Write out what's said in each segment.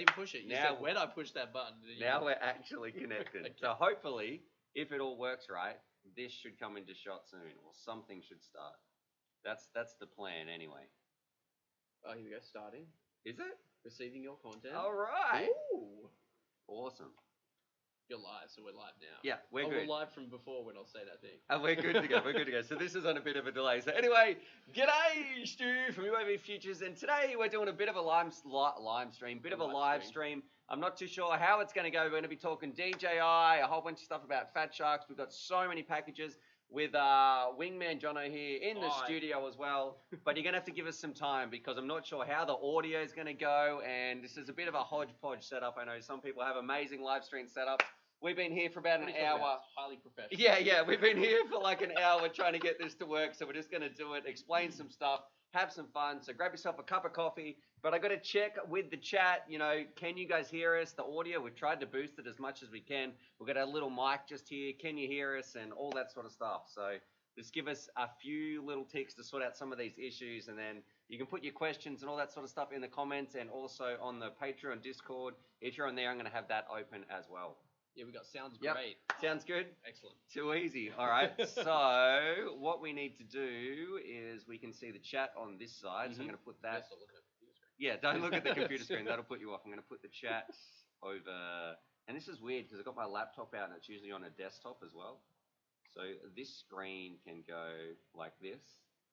didn't push it. You said, when I push that button. Now we're actually connected. Okay. So hopefully, if it all works right, this should come into shot soon, or something should start. That's the plan anyway. Oh, here we go. Starting. Is it? Receiving your content. All right. Ooh. Awesome. You're live, so we're live now. Yeah, we're good. We're live from before when I'll say that thing. And we're good to go. We're good to go. So this is on a bit of a delay. So anyway, g'day, Stu from UAV Futures, and today we're doing a bit of a live stream. I'm not too sure how it's going to go. We're going to be talking DJI, a whole bunch of stuff about FATSHARKs. We've got so many packages with Wing Man Jonno here in the studio as well. But you're going to have to give us some time because I'm not sure how the audio is going to go, and this is a bit of a hodgepodge setup. I know some people have amazing live stream setups. We've been here for about an hour. Highly professional. Yeah. We've been here for like an hour trying to get this to work. So we're just going to do it, explain some stuff, have some fun. So grab yourself a cup of coffee. But I got to check with the chat, can you guys hear us? The audio, we've tried to boost it as much as we can. We've got a little mic just here. Can you hear us? And all that sort of stuff. So just give us a few little ticks to sort out some of these issues. And then you can put your questions and all that sort of stuff in the comments and also on the Patreon Discord. If you're on there, I'm going to have that open as well. Yeah, we got sounds great. Sounds good? Excellent. Too easy. All right. So what we need to do is we can see the chat on this side. So I'm going to put that. Yeah, don't look at the computer screen. That'll put you off. I'm going to put the chat over. And this is weird because I've got my laptop out and it's usually on a desktop as well. So this screen can go like this.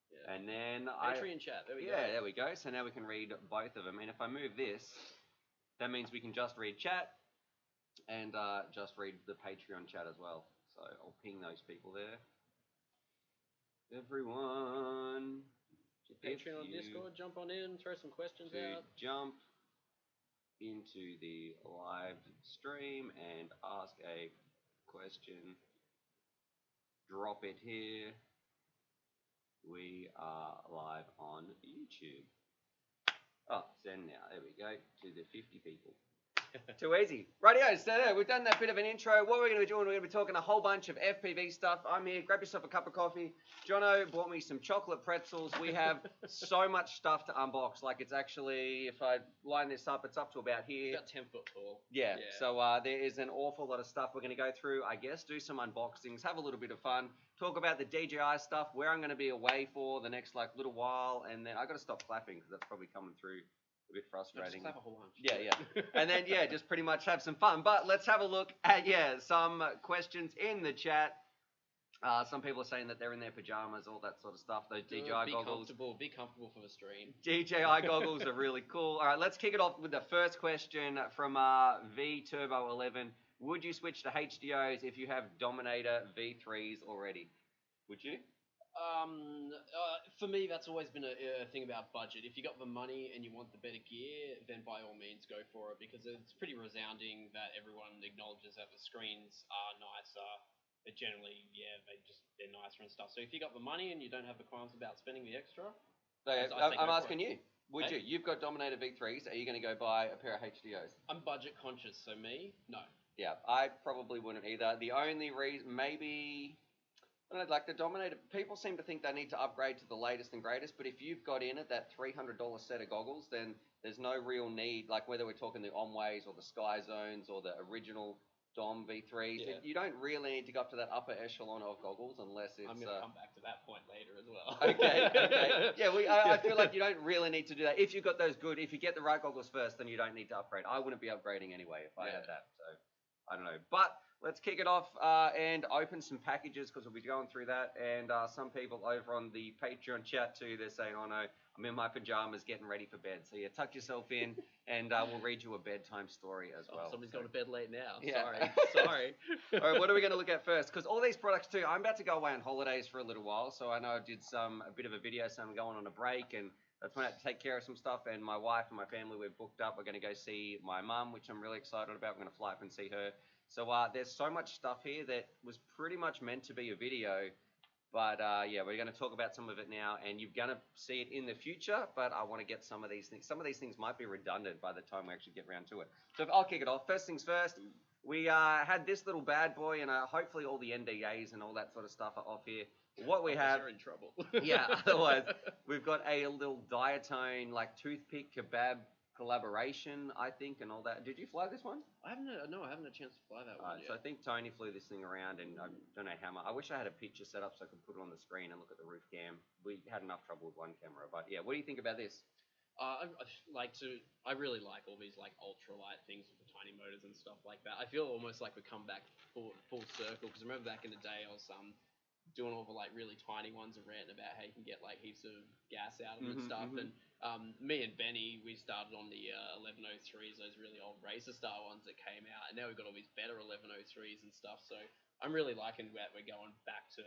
Yeah. And then Patreon chat. There we go. Yeah, there we go. So now we can read both of them. And if I move this, that means we can just read chat. And just read the Patreon chat as well. So I'll ping those people there. Everyone. Patreon, Discord, jump on in, throw some questions out. Jump into the live stream and ask a question. Drop it here. We are live on YouTube. Oh, send now. There we go. To the 50 people. Too easy. Rightio, so we've done that bit of an intro. What we're going to be doing, we're going to be talking a whole bunch of FPV stuff. I'm here. Grab yourself a cup of coffee. Jonno bought me some chocolate pretzels. We have so much stuff to unbox. Like it's actually, if I line this up, it's up to about here. It's about 10 foot tall. Yeah. So there is an awful lot of stuff we're going to go through, I guess, do some unboxings, have a little bit of fun, talk about the DJI stuff, where I'm going to be away for the next little while, and then I got to stop clapping because that's probably coming through a bit frustrating. Just clap a whole bunch. Yeah. And then, just pretty much have some fun. But let's have a look at, some questions in the chat. Some people are saying that they're in their pajamas, all that sort of stuff. Those DJI goggles. Be comfortable for the stream. DJI goggles are really cool. All right, let's kick it off with the first question from V Turbo 11. Would you switch to HDOs if you have Dominator V3s already? Would you? For me, that's always been a thing about budget. If you got the money and you want the better gear, then by all means go for it because it's pretty resounding that everyone acknowledges that the screens are nicer. But generally, they're nicer and stuff. So if you got the money and you don't have the qualms about spending the extra, I'm asking you. Would you? You've got Dominator V3s. Are you going to go buy a pair of HDOs? I'm budget conscious, so me, no. Yeah, I probably wouldn't either. The only reason, maybe. I don't know, like the Dominator, people seem to think they need to upgrade to the latest and greatest, but if you've got in it that $300 set of goggles, then there's no real need, like whether we're talking the Omways or the Sky Zones or the original Dom V3s, you don't really need to go up to that upper echelon of goggles unless it's... I'm going to come back to that point later as well. Okay. Yeah, I feel like you don't really need to do that. If you've got those if you get the right goggles first, then you don't need to upgrade. I wouldn't be upgrading anyway if I had that, so I don't know. But let's kick it off and open some packages because we'll be going through that. And some people over on the Patreon chat too, they're saying, oh no, I'm in my pajamas getting ready for bed. So tuck yourself in and we'll read you a bedtime story as well. Somebody's gone to bed late now. Yeah. Sorry. All right, what are we going to look at first? Because all these products too, I'm about to go away on holidays for a little while. So I know I did a bit of a video, so I'm going on a break and that's when I had to take care of some stuff. And my wife and my family, we're booked up. We're going to go see my mum, which I'm really excited about. We're going to fly up and see her. So there's so much stuff here that was pretty much meant to be a video, but we're going to talk about some of it now, and you're going to see it in the future, but I want to get some of these things. Some of these things might be redundant by the time we actually get around to it. So I'll kick it off. First things first, we had this little bad boy, and hopefully all the NDAs and all that sort of stuff are off here. What we have... You're in trouble. Yeah, otherwise, we've got a little diatone, like toothpick kebab collaboration, I think, and all that. Did you fly this one? I haven't had a chance to fly that one yet. So I think Tony flew this thing around, and I don't know how much. I wish I had a picture set up so I could put it on the screen and look at the roof cam. We had enough trouble with one camera, but yeah. What do you think about this? I really like all these like ultralight things with the tiny motors and stuff like that. I feel almost like we come back full circle, because I remember back in the day I was doing all the like really tiny ones and ranting about how you can get like heaps of gas out of them and stuff. And me and Benny, we started on the 1103s, those really old racer style ones that came out, and now we've got all these better 1103s and stuff. So I'm really liking that we're going back to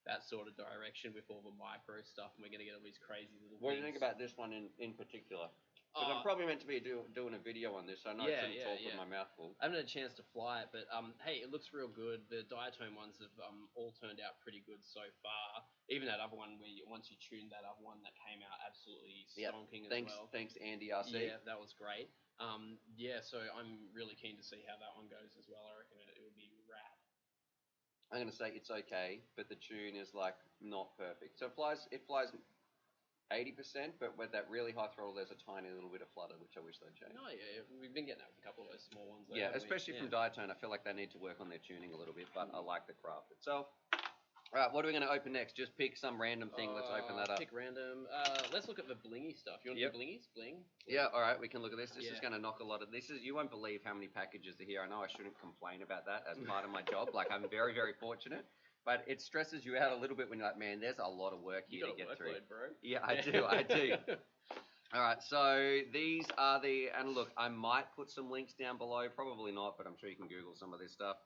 that sort of direction with all the micro stuff, and we're going to get all these crazy little What do you things. think about this one in particular? Because I'm probably meant to be doing a video on this, so I know I shouldn't talk with my mouth full. I haven't had a chance to fly it, but hey, it looks real good. The diatone ones have all turned out pretty good so far. Even that other one, once you tuned that other one, that came out absolutely stonking as well. Thanks, Andy RC. Yeah, that was great. So I'm really keen to see how that one goes as well. I reckon it will be rad. I'm going to say it's okay, but the tune is like not perfect. So it flies 80%, but with that really high throttle, there's a tiny little bit of flutter, which I wish they'd change. No, yeah, we've been getting that with a couple of those small ones. Yeah, especially from Diatone. I feel like they need to work on their tuning a little bit, but I like the craft itself. All right, what are we going to open next? Just pick some random thing. Let's open that up. Pick random. Let's look at the blingy stuff. You want to do blingies? Bling? Yeah, all right, we can look at this. This is going to knock a lot of this. You won't believe how many packages are here. I know I shouldn't complain about that as part of my job. Like, I'm very, very fortunate. But it stresses you out a little bit when you're like, man, there's a lot of work here to get through. Bro. Yeah, I do. All right, so these are and look, I might put some links down below, probably not, but I'm sure you can Google some of this stuff.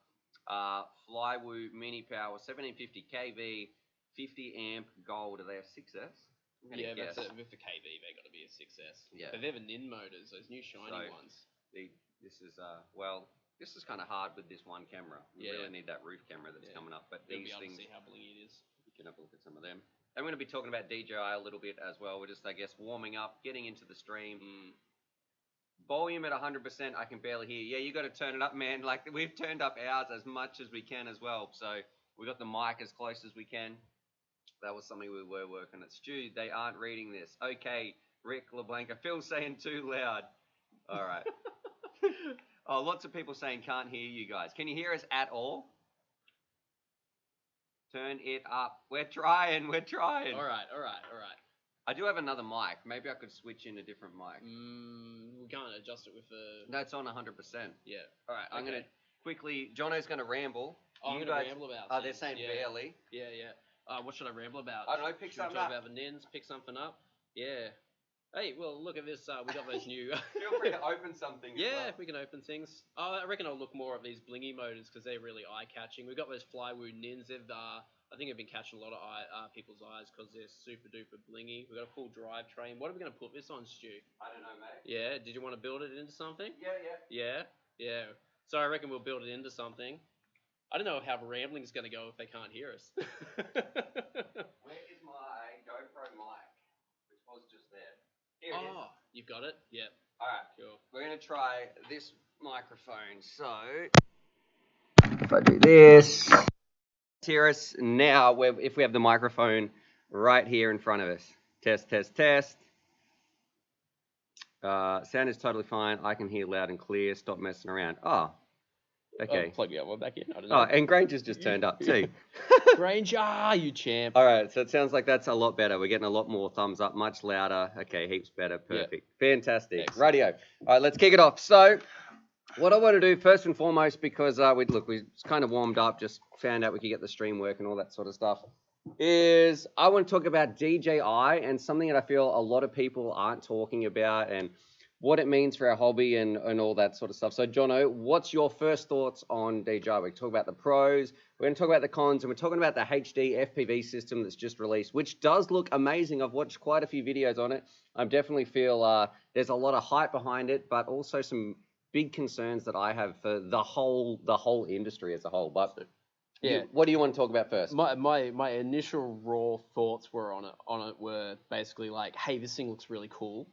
Flywoo Mini Power, 1750 kV, 50 amp gold. Do they have 6S? Yeah, that's it. With the kV, they got to be a 6S. Yeah. But they're the NIN motors, those new shiny ones. This is kind of hard with this one camera. You really need that roof camera that's coming up. But these things, see how blingy it is. You can have a look at some of them. And we're going to be talking about DJI a little bit as well. We're just, I guess, warming up, getting into the stream. Volume at 100%, I can barely hear. Yeah, you got to turn it up, man. Like, we've turned up ours as much as we can as well. So we got the mic as close as we can. That was something we were working at. Stu, they aren't reading this. Okay, Rick LeBlanca. Phil's saying too loud. All right. Oh, lots of people saying can't hear you guys. Can you hear us at all? Turn it up. We're trying. All right. I do have another mic. Maybe I could switch in a different mic. We can't adjust it with the... No, it's on 100%. Yeah. All right, I'm going to quickly... Jonno's going to ramble. I'm going to ramble about things. They're saying barely. Yeah. What should I ramble about? I don't know, pick something up. Talk about the nins, pick something up? Yeah. Hey, well, look at this. We got those new... Feel free to open something. Yeah, we can open things. I reckon I'll look more at these blingy motors because they're really eye-catching. We've got those Flywoo nins. I think they've been catching a lot of people's eyes because they're super-duper blingy. We've got a full drivetrain. What are we going to put this on, Stu? I don't know, mate. Yeah, did you want to build it into something? Yeah. Yeah. So I reckon we'll build it into something. I don't know how rambling's going to go if they can't hear us. Where is my GoPro mic? Which was just there. Here it is. You've got it? Yep. All right. Cool. We're going to try this microphone. So, if I do this, hear us now if we have the microphone right here in front of us. Test. Sound is totally fine. I can hear loud and clear. Stop messing around. Okay. Plug the other one back in. I don't know. And Granger's just turned up too. Granger, you champ. All right, so it sounds like that's a lot better. We're getting a lot more thumbs up, much louder. Okay, heaps better. Perfect. Yeah. Fantastic. Excellent. Radio. All right, let's kick it off. So, what I want to do first and foremost, because we kind of warmed up, just found out we could get the stream working, all that sort of stuff, is I want to talk about DJI and something that I feel a lot of people aren't talking about and what it means for our hobby and all that sort of stuff. So, Jonno, what's your first thoughts on DJI? We talk about the pros, we're going to talk about the cons, and we're talking about the HD FPV system that's just released, which does look amazing. I've watched quite a few videos on it. I definitely feel there's a lot of hype behind it, but also some big concerns that I have for the whole industry as a whole. But yeah, what do you want to talk about first? My initial raw thoughts were on it were basically like, hey, this thing looks really cool.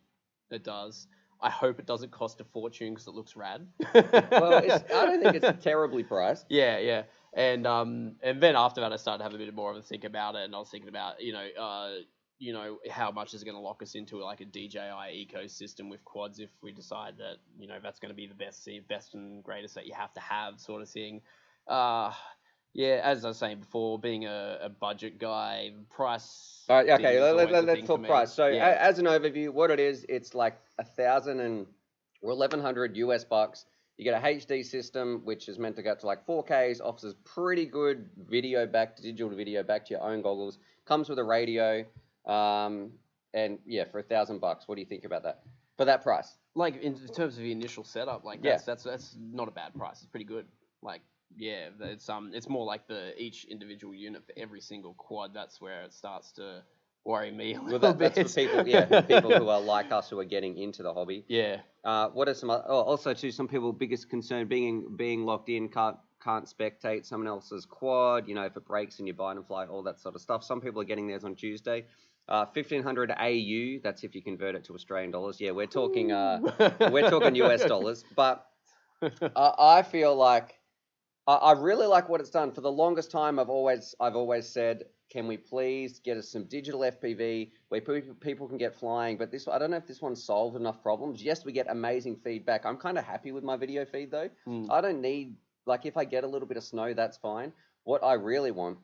It does. I hope it doesn't cost a fortune because it looks rad. Well, I don't think it's terribly priced. Yeah. And then after that, I started to have a bit more of a think about it, and I was thinking about, you know, how much is it going to lock us into like a DJI ecosystem with quads if we decide that, you know, that's going to be the best and greatest that you have to have sort of thing. Yeah, as I was saying before, being a budget guy, price. All right, okay, let's let's talk price. So as an overview, what it is, it's like $1,100 US bucks. You get a HD system, which is meant to go to like 4Ks, offers pretty good digital video back to your own goggles. Comes with a radio, and yeah, for $1,000 bucks. What do you think about that? For that price? Like in terms of the initial setup, like that's not a bad price. It's pretty good. Like yeah, it's more like each individual unit for every single quad. That's where it starts to worry me a little bit. That's for people, people who are like us who are getting into the hobby. Yeah. What are some also too? Some people biggest concern being locked in, can't spectate someone else's quad. You know, if it breaks and you buy and fly, all that sort of stuff. Some people are getting theirs on Tuesday. 1,500 AU. That's if you convert it to Australian dollars. Yeah, we're talking US dollars. But I feel like I really like what it's done. For the longest time, I've always said, can we please get us some digital FPV where people can get flying? But I don't know if this one solved enough problems. Yes, we get amazing feedback. I'm kind of happy with my video feed though. I don't need, like, if I get a little bit of snow, that's fine. What I really want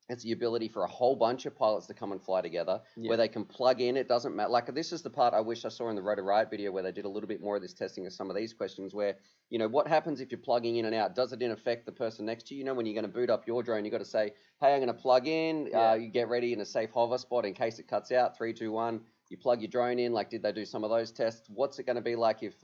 is the ability for a whole bunch of pilots to come and fly together, where they can plug in. It doesn't matter. Like, this is the part I wish I saw in the Rotor Riot video where they did a little bit more of this testing of some of these questions where, you know, what happens if you're plugging in and out? Does it affect the person next to you? You know, when you're going to boot up your drone, you got to say, hey, I'm going to plug in. You get ready in a safe hover spot in case it cuts out. 3, 2, 1. You plug your drone in. Like, did they do some of those tests? What's it going to be like if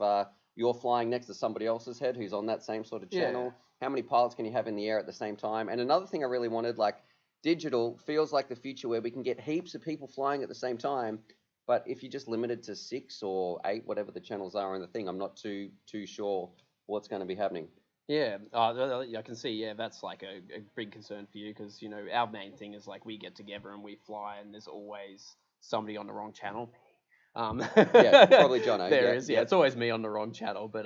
you're flying next to somebody else's head who's on that same sort of channel? How many pilots can you have in the air at the same time? And another thing I really wanted, like, digital feels like the future where we can get heaps of people flying at the same time. But if you're just limited to 6 or 8, whatever the channels are in the thing, I'm not too sure what's going to be happening. Yeah, I can see. Yeah, that's like a big concern for you because, you know, our main thing is like we get together and we fly, and there's always somebody on the wrong channel. Yeah, probably Jonno. There is. Yeah, it's always me on the wrong channel. But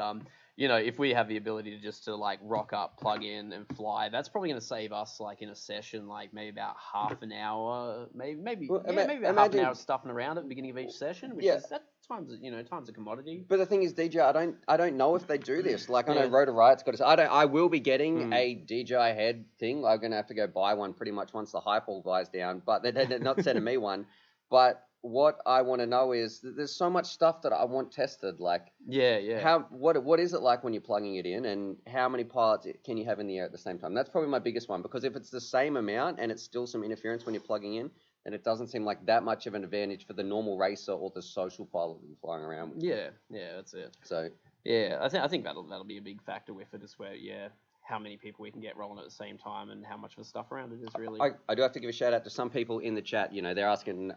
you know, if we have the ability to like rock up, plug in, and fly, that's probably going to save us like in a session, like maybe about half an hour, maybe about half an hour of stuffing around at the beginning of each session, which is time's a commodity. But the thing is, DJI, I don't know if they do this. Like, I know Rotor Riot's got I will be getting a DJI head thing. I'm gonna have to go buy one pretty much once the hype all dies down. But they're not sending me one. But what I want to know is that there's so much stuff that I want tested. Like, what is it like when you're plugging it in, and how many pilots can you have in the air at the same time? That's probably my biggest one, because if it's the same amount and it's still some interference when you're plugging in, then it doesn't seem like that much of an advantage for the normal racer or the social pilot that you're flying around with. Yeah, that's it. So yeah, I think that'll be a big factor with it as well. Yeah. How many people we can get rolling at the same time and how much of a stuff around it is really. I do have to give a shout out to some people in the chat. You know, they're asking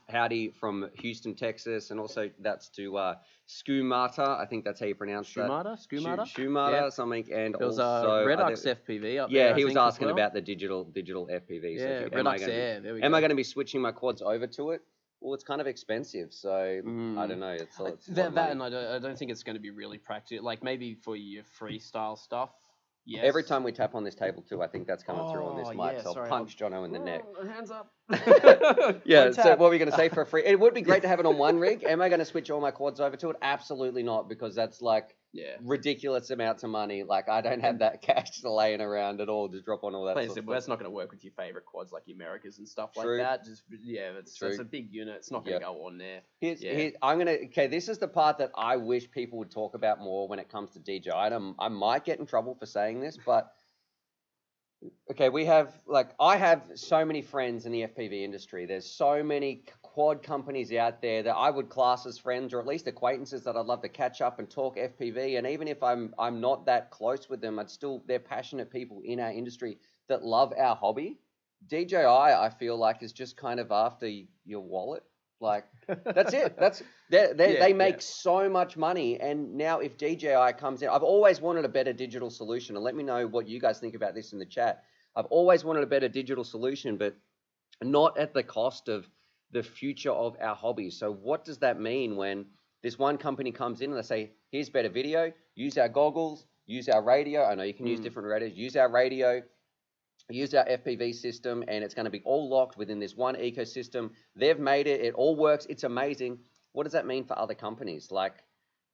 howdy from Houston, Texas, and also that's to Skumata. I think that's how you pronounce that. Skumata, something. And there was also Redux FPV up there. Yeah, he was asking about the digital FPV. Yeah, so Redux Air. There we go. Am I going to be switching my quads over to it? Well, it's kind of expensive, so I don't know. It's and I don't think it's going to be really practical. Like maybe for your freestyle stuff. Yes. Every time we tap on this table too, I think that's coming through on this mic. So I'll punch Jonno in the neck. Hands up. Yeah. So what were we going to say for free? It would be great to have it on one rig. Am I going to switch all my quads over to it? Absolutely not, because that's like ridiculous amounts of money. Like, I don't have that cash laying around at all to drop on all that. That's not going to work with your favorite quads like your Americas and stuff like that. Just that's a big unit. It's not going to go on there. This is the part that I wish people would talk about more when it comes to DJI. I might get in trouble for saying this, but I have so many friends in the FPV industry. There's so many quad companies out there that I would class as friends, or at least acquaintances, that I'd love to catch up and talk FPV. And even if I'm not that close with them, they're passionate people in our industry that love our hobby. DJI, I feel like, is just kind of after your wallet. Like, that's it. They make so much money. And now if DJI comes in, I've always wanted a better digital solution. And let me know what you guys think about this in the chat. I've always wanted a better digital solution, but not at the cost of the future of our hobby. So what does that mean when this one company comes in and they say, here's better video, use our goggles, use our radio. I know you can use different radios, use our radio, used our FPV system, and it's going to be all locked within this one ecosystem. They've made it. It all works. It's amazing. What does that mean for other companies? Like,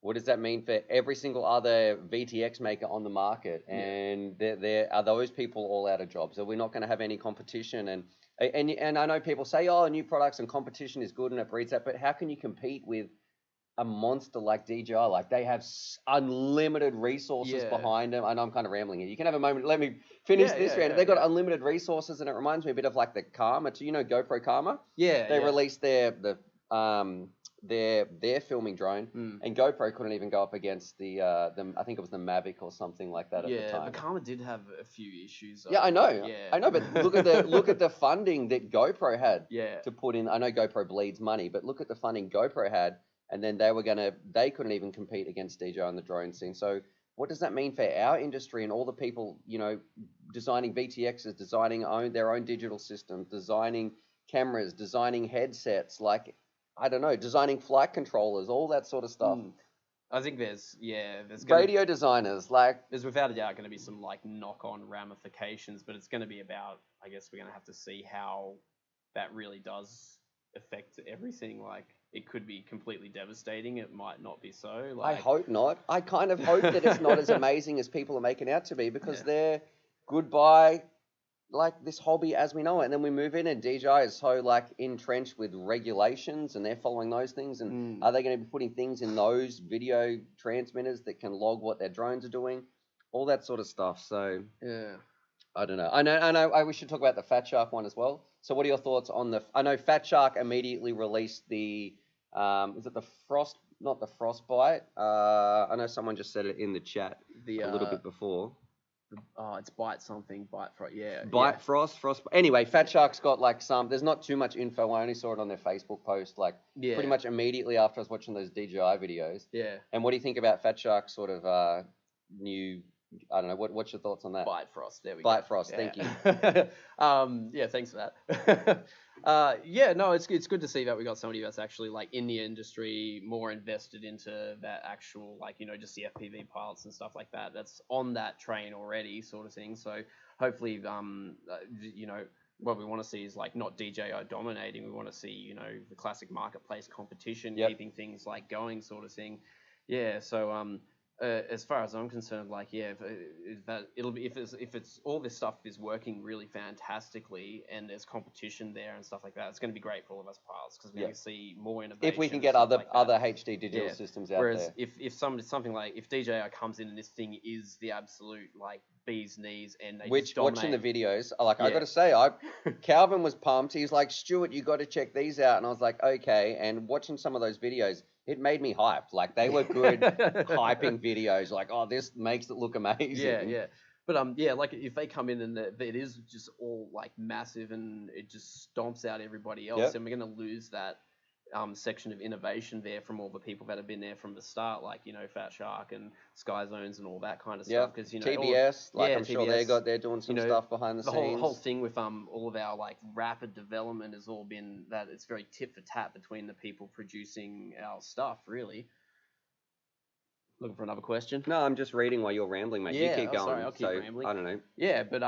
what does that mean for every single other VTX maker on the market? And are those people all out of jobs? Are we not going to have any competition? And I know people say, oh, new products and competition is good and it breeds that, but how can you compete with a monster like DJI? Like, they have unlimited resources behind them. I know I'm kind of rambling here. You can have a moment. Let me finish this round. They've got unlimited resources, and it reminds me a bit of like the Karma. You know, GoPro Karma. They released their filming drone, and GoPro couldn't even go up against the I think it was the Mavic or something like that at the time. Yeah, the Karma did have a few issues. Yeah, I know. I know, but look at the funding that GoPro had to put in. I know GoPro bleeds money, but look at the funding GoPro had. And then they couldn't even compete against DJI on the drone scene. So what does that mean for our industry and all the people, you know, designing VTXs, designing their own digital systems, designing cameras, designing headsets, like, I don't know, designing flight controllers, all that sort of stuff. I think there's radio designers, like, there's without a doubt going to be some like knock-on ramifications, but it's going to be about, I guess we're going to have to see how that really does affect everything. Like, it could be completely devastating. It might not be so. Like, I hope not. I kind of hope that it's not as amazing as people are making out to be, because they're goodbye, like, this hobby as we know it. And then we move in, and DJI is so like entrenched with regulations, and they're following those things. And are they going to be putting things in those video transmitters that can log what their drones are doing, all that sort of stuff? So I don't know. I know. We should talk about the FATSHARK one as well. So what are your thoughts on I know FATSHARK immediately released the, is it the Frost, not the Frostbite? I know someone just said it in the chat a little bit before. It's Bite something, Bite Frost, Bite Frost. Anyway, FATSHARK's got like there's not too much info. I only saw it on their Facebook post, like pretty much immediately after I was watching those DJI videos. And what do you think about FATSHARK's sort of new, I don't know, what's your thoughts on that? Bite Frost, there we go. Bite Frost, thank you. Thanks for that. No, it's good to see that we got somebody that's actually like in the industry, more invested into that actual, like, you know, just the FPV pilots and stuff like that. That's on that train already, sort of thing. So hopefully, you know, what we want to see is like not DJI dominating. We want to see, you know, the classic marketplace competition, keeping things like going, sort of thing. So as far as I'm concerned, like, if it's all this stuff is working really fantastically and there's competition there and stuff like that, it's going to be great for all of us pilots, because we're going to see more innovation. If we can get other HD digital systems out Whereas there. if something like, if DJI comes in and this thing is the absolute like bee's knees, and they watching the videos, like, I got to say, Calvin was pumped. He's like, Stuart, you got to check these out. And I was like, okay. And watching some of those videos, it made me hyped. Like, they were good hyping videos. Like, oh, this makes it look amazing. But like, if they come in and it is just all like massive and it just stomps out everybody else, then we're going to lose that section of innovation there from all the people that have been there from the start, like, you know, FATSHARK and Sky Zones and all that kind of stuff. Because, you know, TBS, I'm sure they're doing some stuff behind the scenes. The whole thing with all of our like rapid development has all been that it's very tit for tat between the people producing our stuff, really. Looking for another question? No, I'm just reading while you're rambling, mate. You keep going. Sorry, I'll keep rambling. I don't know. Yeah, but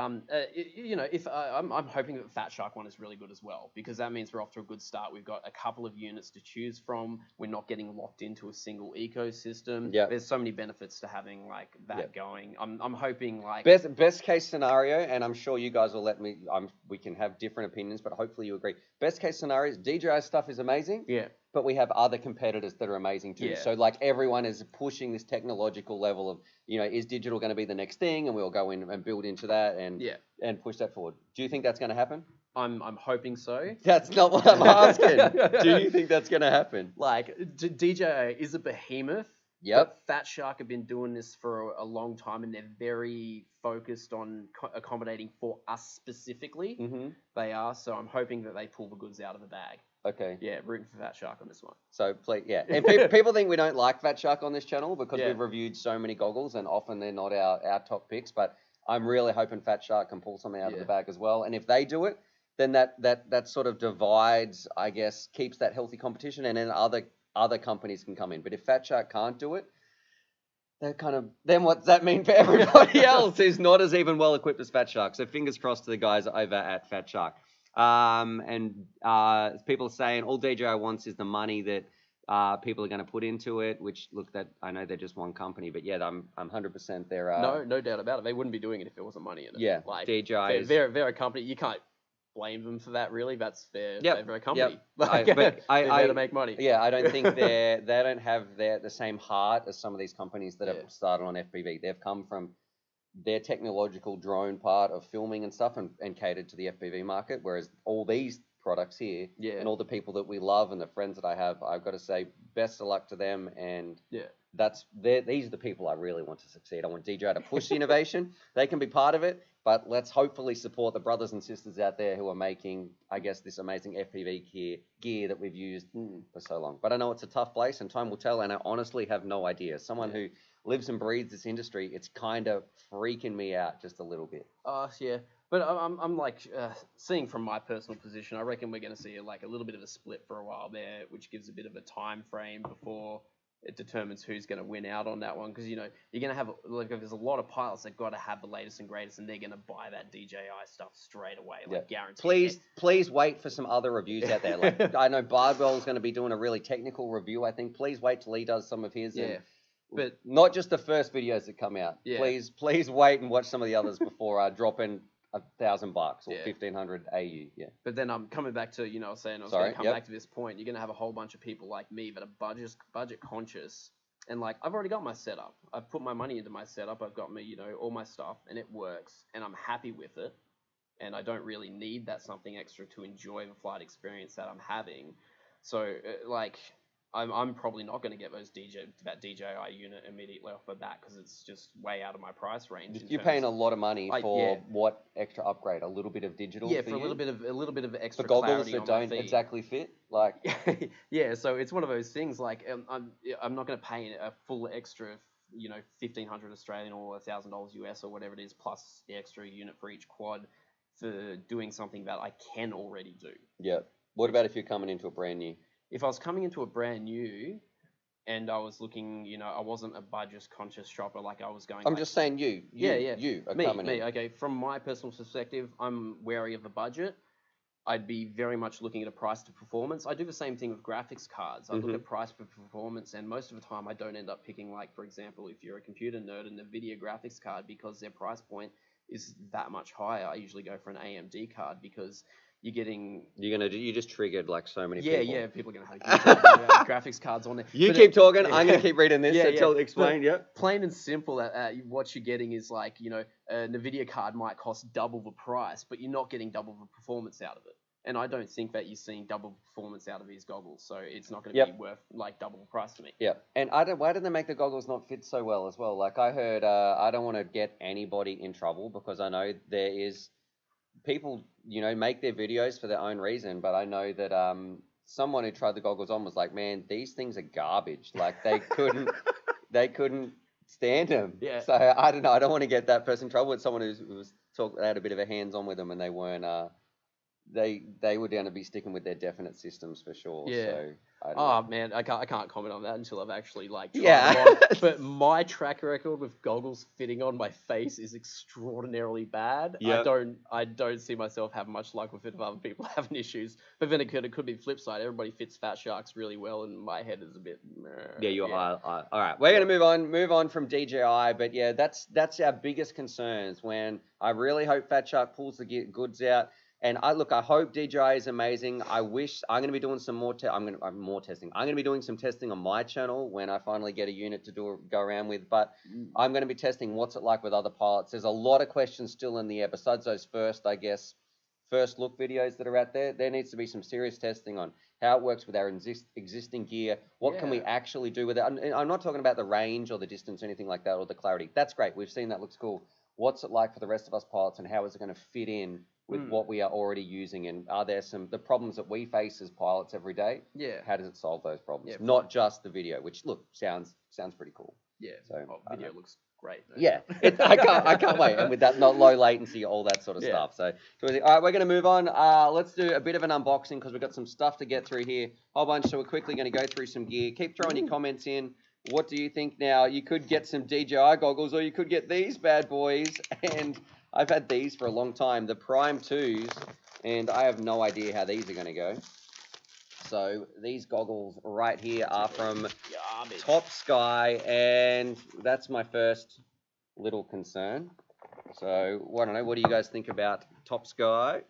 you know, if I'm hoping that the FATSHARK one is really good as well, because that means we're off to a good start. We've got a couple of units to choose from. We're not getting locked into a single ecosystem. There's so many benefits to having like that going. I'm hoping like best case scenario, and I'm sure you guys will let me. We can have different opinions, but hopefully you agree. Best case scenario is DJI stuff is amazing. But we have other competitors that are amazing too. So like, everyone is pushing this technological level of, you know, is digital going to be the next thing? And we'll go in and build into that and push that forward. Do you think that's going to happen? I'm hoping so. That's not what I'm asking. Do you think that's going to happen? Like, DJI is a behemoth. But FATSHARK have been doing this for a long time, and they're very focused on accommodating for us specifically. They are. So I'm hoping that they pull the goods out of the bag. Okay. Yeah, rooting for FATSHARK on this one. So, please, and people think we don't like FATSHARK on this channel because we've reviewed so many goggles, and often they're not our top picks. But I'm really hoping FATSHARK can pull something out of the bag as well. And if they do it, then that sort of divides, I guess, keeps that healthy competition, and then other companies can come in. But if FATSHARK can't do it, then what does that mean for everybody else who's not as even well equipped as FATSHARK? So fingers crossed to the guys over at FATSHARK. People are saying all DJI wants is the money that people are going to put into it, which look, that I know they're just one company, but yeah, I'm 100% there. No doubt about it. They wouldn't be doing it if there wasn't money in it. Yeah, like DJI. They're a company. You can't blame them for that, really. That's their favorite company. Yep. They're there to make money. Yeah, I don't think they don't have the same heart as some of these companies that have started on FPV. They've come from their technological drone part of filming and stuff and catered to the FPV market, whereas all these products here and all the people that we love and the friends that I have, I've got to say best of luck to them. And these are the people I really want to succeed. I want DJI to push the innovation. They can be part of it, but let's hopefully support the brothers and sisters out there who are making, I guess, this amazing FPV gear that we've used for so long. But I know it's a tough place and time will tell, and I honestly have no idea. Someone who lives and breathes this industry, it's kind of freaking me out just a little bit. But I'm like, seeing from my personal position, I reckon we're going to see a little bit of a split for a while there, which gives a bit of a time frame before it determines who's going to win out on that one. Because, you're going to have, there's a lot of pilots that got to have the latest and greatest, and they're going to buy that DJI stuff straight away, guaranteed. Please wait for some other reviews out there. I know Bardwell's going to be doing a really technical review, I think. Please wait till he does some of his. But not just the first videos that come out. Please wait and watch some of the others before dropping $1,000 or 1,500 AU. Yeah. But then I'm coming back to, I was going to come back to this point. You're going to have a whole bunch of people like me that are budget conscious, and I've already got my setup. I've put my money into my setup. I've got me, all my stuff, and it works, and I'm happy with it, and I don't really need that something extra to enjoy the flight experience that I'm having. So I'm probably not going to get that DJI unit immediately off the bat because it's just way out of my price range. You're paying a lot of money for what extra upgrade? A little bit of digital? Yeah, for a little bit of extra for goggles clarity that don't exactly fit. So it's one of those things. I'm not going to pay a full extra, 1,500 Australian or $1,000 US or whatever it is, plus the extra unit for each quad for doing something that I can already do. Yeah. What about if you're coming into a brand new? If I was coming into a brand new and I was looking, I wasn't a budget conscious shopper, I was going. I'm just saying you are coming in. Okay, from my personal perspective, I'm wary of the budget. I'd be very much looking at a price to performance. I do the same thing with graphics cards. I look at price per performance, and most of the time I don't end up picking, for example, if you're a computer nerd, an NVIDIA graphics card, because their price point is that much higher. I usually go for an AMD card because you're getting... You just triggered so many people. Yeah, people are going to have graphics cards on there. You keep talking, I'm going to keep reading this explain, Plain and simple, what you're getting is an NVIDIA card might cost double the price, but you're not getting double the performance out of it. And I don't think that you're seeing double performance out of these goggles, so it's not going to be worth double the price to me. Yeah, and why did they make the goggles not fit so well as well? I heard, I don't want to get anybody in trouble because I know there is... People, make their videos for their own reason, but I know that someone who tried the goggles on was like, man, these things are garbage. They couldn't stand them. Yeah. So I don't know. I don't want to get that person in trouble with someone they had a bit of a hands-on with them and they weren't, they were going to be sticking with their definite systems for sure. Yeah. So, man, I can't comment on that until I've actually tried them on. But my track record with goggles fitting on my face is extraordinarily bad. Yep. I don't see myself having much luck with it if other people having issues. But then it could be the flip side. Everybody fits FATSHARKs really well, and my head is a bit. All right, we're gonna move on from DJI, but that's our biggest concerns. When I really hope FATSHARK pulls the goods out. And I hope DJI is amazing. I'm going to be doing some more testing. I'm going to be doing some testing on my channel when I finally get a unit to go around with. But I'm going to be testing what's it like with other pilots. There's a lot of questions still in the air besides those first look videos that are out there. There needs to be some serious testing on how it works with our existing gear. What can we actually do with it? I'm not talking about the range or the distance or anything like that or the clarity. That's great. We've seen that looks cool. What's it like for the rest of us pilots and how is it going to fit in with what we are already using, and are there the problems that we face as pilots every day? Yeah. How does it solve those problems? Not just the video, which sounds pretty cool. Yeah. So video looks great. Though. Yeah. I can't wait, and with that not low latency, all that sort of stuff. So all right, we're going to move on. Let's do a bit of an unboxing because we've got some stuff to get through here, whole bunch. So we're quickly going to go through some gear. Keep throwing your comments in. what do you think now? You could get some DJI goggles, or you could get these bad boys. And I've had these for a long time, the Prime 2s, and I have no idea how these are going to go. So these goggles right here are from Top Sky, and that's my first little concern. So, I don't know, what do you guys think about Top Sky?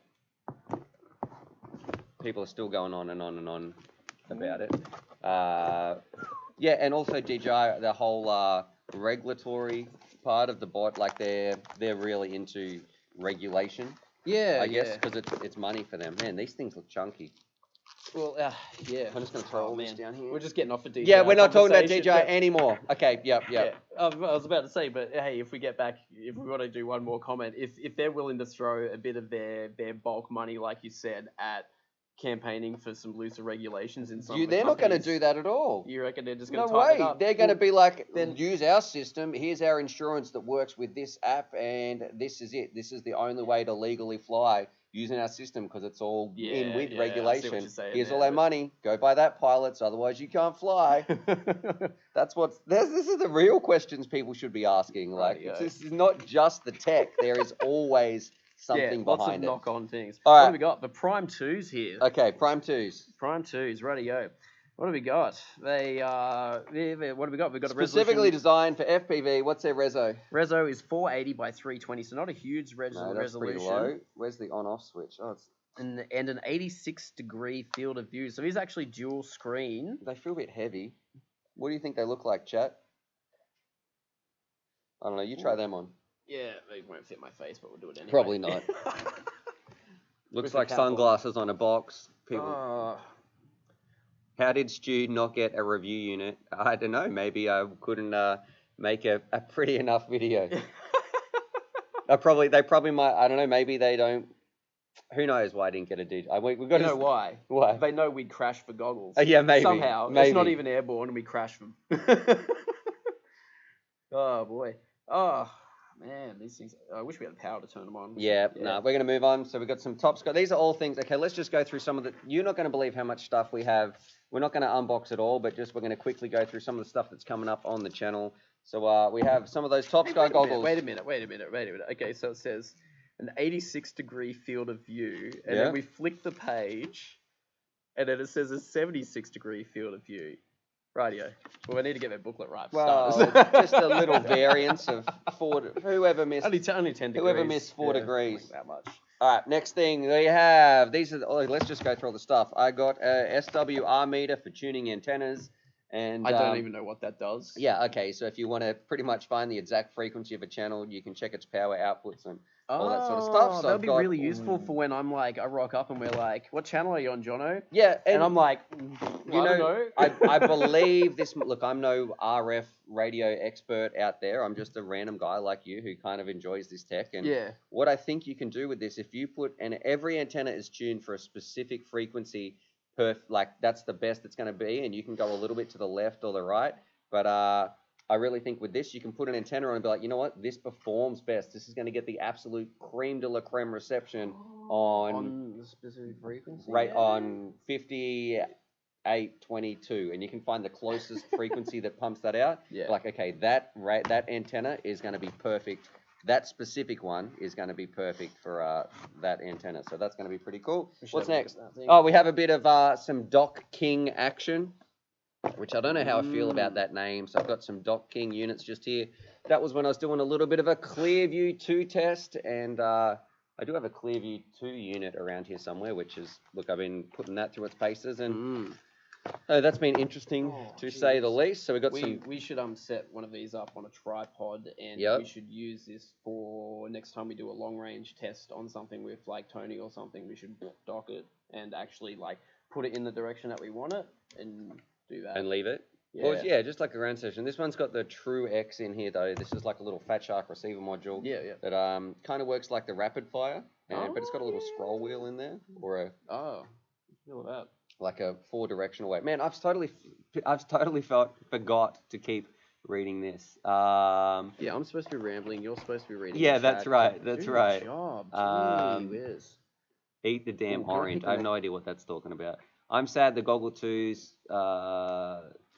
People are still going on and on and on about it. Yeah, and also DJI, the whole regulatory part of the bot, like they're really into regulation. Yeah, I guess because it's money for them. Man, these things look chunky. Well, yeah. I'm just gonna throw all this down here. We're just getting off the DJI. Yeah, we're not talking about DJI conversation, anymore. Okay, yep. Yeah, I was about to say, but hey, if we get back, if we want to do one more comment, if they're willing to throw a bit of their bulk money, like you said, at campaigning for some looser regulations in some They're not going to do that at all. You reckon they're just going to No tighten way. it up? They're going to be like, then use our system. Here's our insurance that works with this app, and this is it. This is the only way to legally fly using our system because it's all in with regulation. Here's all our money. Go buy that, pilots. Otherwise, you can't fly. That's this is the real questions people should be asking. Like, this is not just the tech. There is always something lots behind of knock-on things. All What right. have we got? The Prime 2s here. Okay, Prime 2s. Prime 2s, ready go. What have we got? They what have we got? We've got Specifically a resolution. designed for FPV. What's their reso? Reso is 480 by 320, so not a huge No, that's resolution. pretty low. Where's the on-off switch? Oh, it's... And an 86-degree field of view. So he's actually dual screen. They feel a bit heavy. What do you think they look like, chat? I don't know. You try them on. Yeah, they won't fit my face, but we'll do it anyway. Probably not. Looks like sunglasses on a box. People. How did Stu not get a review unit? I don't know. Maybe I couldn't make a pretty enough video. They probably might. I don't know. Maybe they don't. Who knows why I didn't get a DJ? We got. You know why? Why? They know we'd crash for goggles. Yeah, maybe. Somehow. Maybe. It's not even airborne and we crash them. Oh, boy. Oh, man. These things. I wish we had power to turn them on. Yeah. No, we're going to move on. So we've got some Top Sky. These are all things. Okay, let's just go through some of the... You're not going to believe how much stuff we have. We're not going to unbox it all, but we're going to quickly go through some of the stuff that's coming up on the channel. So we have some of those Top Sky goggles. Wait a minute. Okay, so it says an 86-degree field of view, and then we flick the page, and then it says a 76-degree field of view. Rightio. Well, we need to get that booklet right. Well, just a little variance of 4. Whoever missed. Only 10 degrees. Whoever missed 4 degrees. That much. All right, next thing we have. These are. Let's just go through all the stuff. I got a SWR meter for tuning antennas, and I don't even know what that does. Yeah. Okay. So if you want to pretty much find the exact frequency of a channel, you can check its power outputs and all that sort of stuff. So that'd be really useful for when I'm like, I rock up and we're like, what channel are you on, Jonno? Yeah, and I'm like, you know, I believe this. Look, I'm no RF radio expert out there. I'm just a random guy like you who kind of enjoys this tech. And what I think you can do with this, if you put, and every antenna is tuned for a specific frequency, like that's the best it's going to be, and you can go a little bit to the left or the right, but I really think with this, you can put an antenna on and be like, you know what, this performs best. This is going to get the absolute creme de la creme reception on the specific frequency, right on 5822, and you can find the closest frequency that pumps that out. Yeah. Like, okay, that antenna is going to be perfect. That specific one is going to be perfect for that antenna. So that's going to be pretty cool. What's next? Oh, we have a bit of some Doc King action, which I don't know how I feel about that name. So I've got some Doc King units just here. That was when I was doing a little bit of a Clearview 2 test, and I do have a Clearview 2 unit around here somewhere, which is, look, I've been putting that through its paces, and that's been interesting to say the least. So we should set one of these up on a tripod, and we should use this for next time we do a long range test on something with like Tony or something. We should dock it and actually like put it in the direction that we want it and do that. And leave it? Yeah. Well, yeah, just like a ground station. This one's got the True X in here, though. This is like a little FATSHARK receiver module. Yeah. That kind of works like the Rapid Fire, but it's got a little scroll wheel in there, or a feel that like a 4-directional way. Man, I've totally forgot to keep reading this. Yeah, I'm supposed to be rambling. You're supposed to be reading. Yeah, that's right. That's right. Good job. Eat the damn orange. I have no idea what that's talking about. I'm sad the Goggle 2s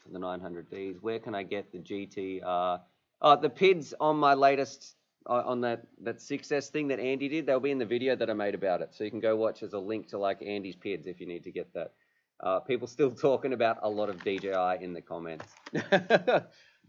for the 900Ds. Where can I get the GTR? Oh, the PIDs on my latest, on that 6S thing that Andy did, they'll be in the video that I made about it. So you can go watch as a link to like Andy's PIDs if you need to get that. People still talking about a lot of DJI in the comments.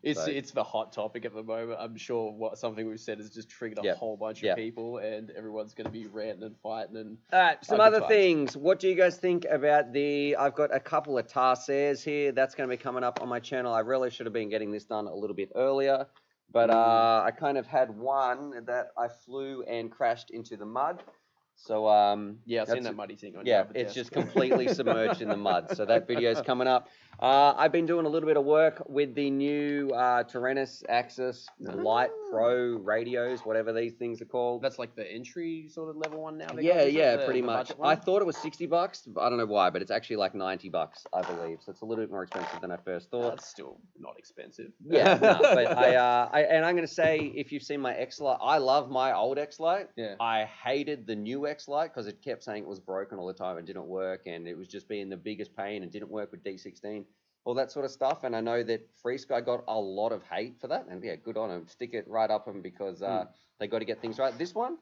It's the hot topic at the moment. I'm sure something we've said has just triggered a whole bunch of people, and everyone's going to be ranting and fighting. And all right, some other things. What do you guys think about I've got a couple of Tarsares here. That's going to be coming up on my channel. I really should have been getting this done a little bit earlier, but I kind of had one that I flew and crashed into the mud. So yeah, I've seen that muddy thing on it's just completely submerged in the mud. So that video is coming up. I've been doing a little bit of work with the new Tyrannus Axis Lite Pro radios, whatever these things are called. That's like the entry sort of level one now. Pretty much. I thought it was $60, but I don't know why, but it's actually like $90, I believe. So it's a little bit more expensive than I first thought. That's still not expensive. Yeah, no, but and I'm going to say, if you've seen my X-Lite, I love my old X-Lite. Yeah. I hated the new X-Lite because it kept saying it was broken all the time and didn't work, and it was just being the biggest pain and didn't work with D16. All that sort of stuff, and I know that FreeSky got a lot of hate for that, and yeah, good on them. Stick it right up them because they got to get things right. This one,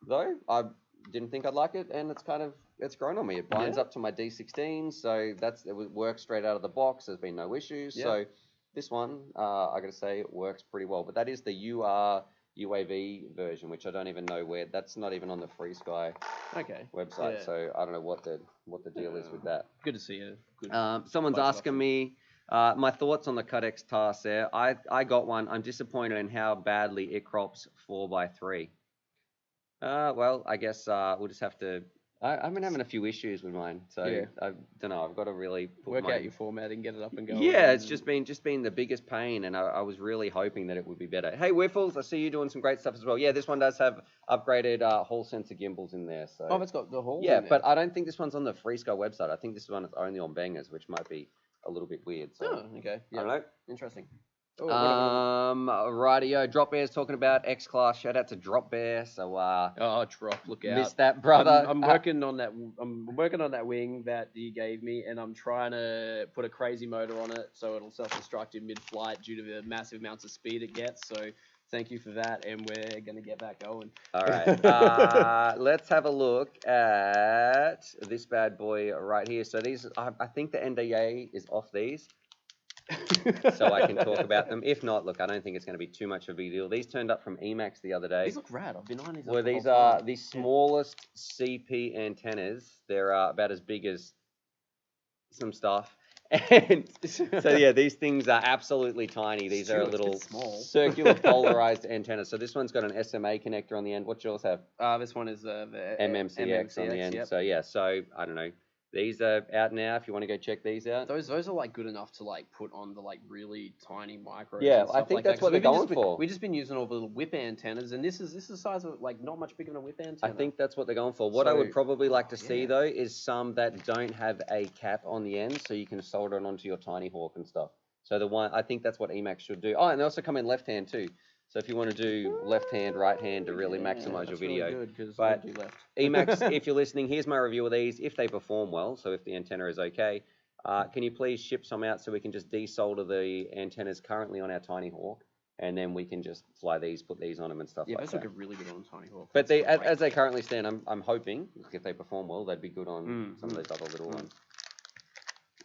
though, I didn't think I'd like it, and it's grown on me. It binds up to my D16, so it works straight out of the box. There's been no issues. Yeah. So this one, I got to say, it works pretty well. But that is the UAV version, which I don't even know where. That's not even on the FreeSky website, so I don't know what the deal is with that. Good to see you. Someone's asking me my thoughts on the Cut-X Tarsair. I got one. I'm disappointed in how badly it crops 4x3. Well, I guess we'll just have to. I've been having a few issues with mine, so I don't know. I've got to really work out your formatting, get it up and going. Yeah, it's just been the biggest pain, and I was really hoping that it would be better. Hey, Wiffles, I see you doing some great stuff as well. Yeah, this one does have upgraded hall sensor gimbals in there. So it's got the hall. Yeah, but I don't think this one's on the FreeSky website. I think this one is only on Bangers, which might be a little bit weird. So okay. Yeah. I don't know. Interesting. Rightio. Drop Bear's talking about X Class. Shout out to Drop Bear. So Drop, look out. Missed that, brother. I'm working on that. I'm working on that wing that you gave me, and I'm trying to put a crazy motor on it so it'll self-destruct in mid-flight due to the massive amounts of speed it gets. So thank you for that, and we're gonna get that going. All right. Let's have a look at this bad boy right here. So these, I think the NDA is off these. So I can talk about them. If not, look, I don't think it's going to be too much of a big deal. These turned up from Emacs the other day. These look rad. I've been on these. Well, these are the smallest CP antennas. They're about as big as some stuff. And so yeah, these things are absolutely tiny. These are little circular polarized antennas. So this one's got an SMA connector on the end. What's yours have? This one is the MMCX on the end. Yep. So yeah, so I don't know. These are out now if you want to go check these out. Those are like good enough to like put on the like really tiny micros. Yeah, I think that's what they're going for. We've just been using all the little whip antennas, and this is the size of like not much bigger than a whip antenna. I think that's what they're going for. What I would probably like to see though is some that don't have a cap on the end, so you can solder it onto your Tiny Hawk and stuff. So the one, I think that's what Emacs should do. Oh, and they also come in left hand too. So if you want to do left hand, right hand to really maximize your video. Really good, but Emacs, if you're listening, here's my review of these. If they perform well, so if the antenna is okay, can you please ship some out so we can just desolder the antennas currently on our Tiny Hawk, and then we can just fly these, put these on them and stuff like that. Yeah, those look really good on Tiny Hawk. But they, as they currently stand, I'm hoping if they perform well, they'd be good on some of these other little ones.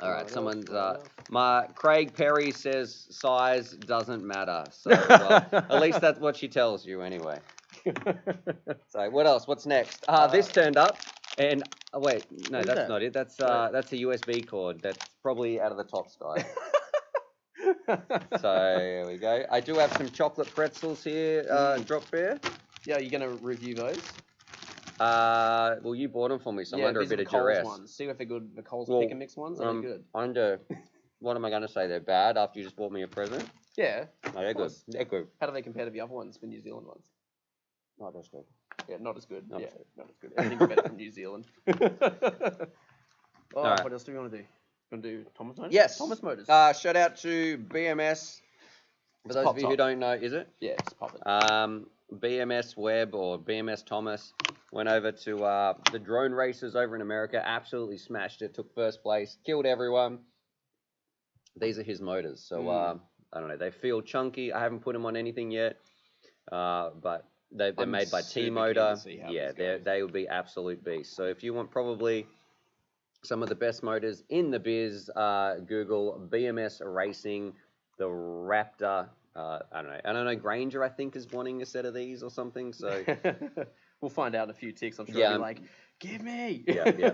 All right, someone's Craig Perry says size doesn't matter. So at least that's what she tells you anyway. So what else? What's next? This turned up, and wait, no, that's not it. That's a USB cord. That's probably out of the top sky. So here we go. I do have some chocolate pretzels here. Drop Bear. Yeah, you're gonna review those? Well, you bought them for me, so I'm under a bit of duress. Ones. See if they're good. The Coles pick and mix ones, are they good? What am I going to say? They're bad after you just bought me a present? Yeah. No, they're good. They're good. How do they compare to the other ones, the New Zealand ones? Not as good. Yeah, not as good. Not as good. Everything's better from New Zealand. Right. What else do we want to do? Want to do Thomas Motors? Yes. Thomas Motors. Shout out to BMS. For those of you who don't know, is it? Yeah, it's popping. BMS Webb or BMS Thomas went over to the drone races over in America, absolutely smashed it, took first place, killed everyone. These are his motors. So I don't know. They feel chunky. I haven't put them on anything yet, but they're made by T-Motor. Yeah, they would be absolute beasts. So if you want probably some of the best motors in the biz, Google BMS Racing, the Raptor. I don't know. Granger, I think, is wanting a set of these or something. So we'll find out in a few ticks. I'm sure. Yeah, he'll be like, give me. Yeah.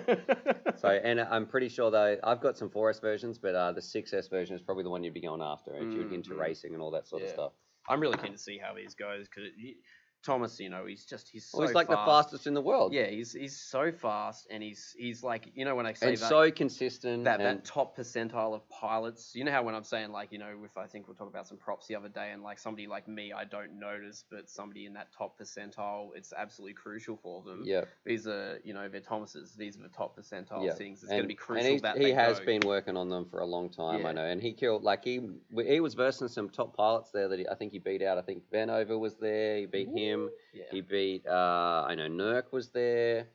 So, and I'm pretty sure though, I've got some 4S versions, but the 6S version is probably the one you'd be going after if you're into racing and all that sort of stuff. I'm really keen to see how these goes because Thomas, you know, he's so well, he's like fast. The fastest in the world. Yeah, he's so fast, and he's like, you know, when I say and that, so consistent, that top percentile of pilots. You know how when I'm saying like, you know, if I think we'll talk about some props the other day, and like somebody like me, I don't notice, but somebody in that top percentile, it's absolutely crucial for them. Yeah, these are, you know, they're Thomas's. These are the top percentile things. It's going to be crucial. And he has been working on them for a long time. I know, and he killed he was versing some top pilots there that I think he beat out. I think Vanover was there. He beat him. Yeah. He beat, I know Nurk was there.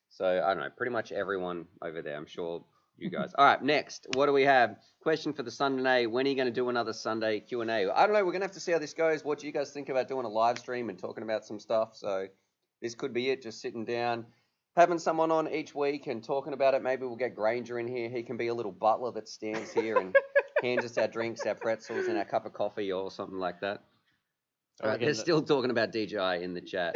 So, I don't know, pretty much everyone over there. I'm sure you guys. All right, next. What do we have? Question for the Sunday. When are you going to do another Sunday Q&A? I don't know. We're going to have to see how this goes. What do you guys think about doing a live stream and talking about some stuff? So, this could be it. Just sitting down, having someone on each week and talking about it. Maybe we'll get Granger in here. He can be a little butler that stands here and hands us our drinks, our pretzels, and our cup of coffee or something like that. All right, they're still talking about DJI in the chat.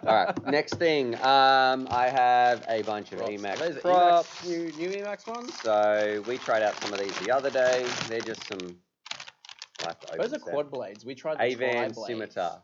All right, next thing. I have a bunch of Emax props. New Emax ones? So we tried out some of these the other day. They're just some... Those are quad blades. We tried the Avan tri-blades. Scimitar.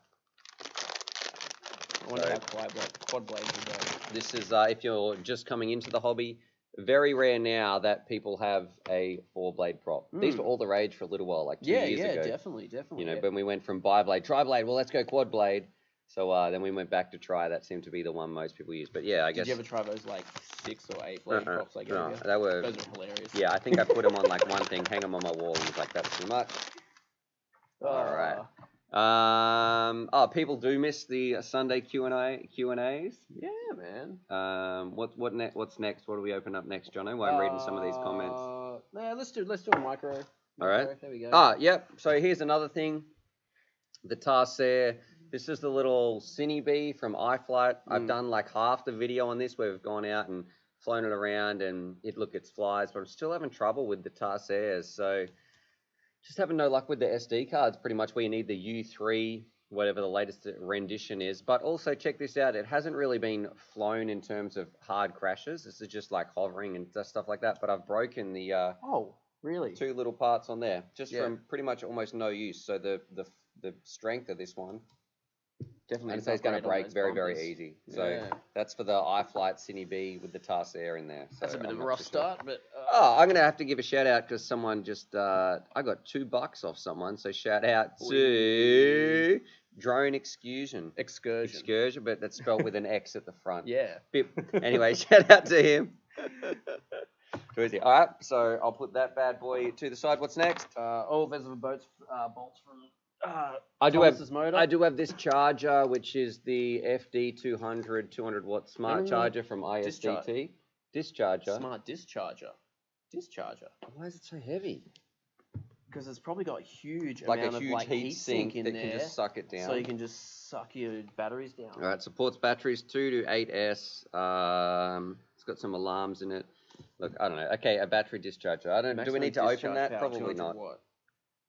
I wonder how quad blades will go. This is, if you're just coming into the hobby, very rare now that people have a 4-blade prop. These were all the rage for a little while, like 2 years ago. Yeah, definitely. You know, when we went from bi-blade, tri-blade, well, let's go quad blade. So then we went back to tri. That seemed to be the one most people use. But yeah, I guess. Did you ever try those like 6 or 8 blade props? Like no, those were hilarious. Yeah, I think I put them on like one thing, hang them on my wall, and was like, that's too much. All right. People do miss the Sunday Q&As. Yeah, man. What's next? What do we open up next, Jonno? While I'm reading some of these comments. Let's do a micro. All right. There we go. Yep. So here's another thing. The Tarsair. This is the little Cine Bee from iFlight. I've done like half the video on this where we've gone out and flown it around and it flies, but I'm still having trouble with the Tarsairs. So just having no luck with the SD cards, pretty much where you need the U3, whatever the latest rendition is. But also check this out. It hasn't really been flown in terms of hard crashes. This is just like hovering and stuff like that. But I've broken the really 2 little parts on there just from pretty much almost no use. So the strength of this one definitely it's going to break very easy. So that's for the iFlight Cine Bee with the Tarsair in there. So that's a bit of a rough start, but I'm going to have to give a shout out because someone just I got $2 off someone. So shout out to Drone Excursion, but that's spelled with an X at the front. Yeah. Anyway, shout out to him. All right, so I'll put that bad boy to the side. What's next? There's the bolts from I do have this charger, which is the FD200 200-watt smart charger from ISDT. Discharger. Smart discharger. Why is it so heavy? Because it's probably got a huge like amount a huge of like heat sink in that there, can just suck it down. So you can just suck your batteries down. All right, supports batteries 2 to 8S. It's got some alarms in it. Look, I don't know. Okay, a battery discharger. Do we need to open that? Probably not.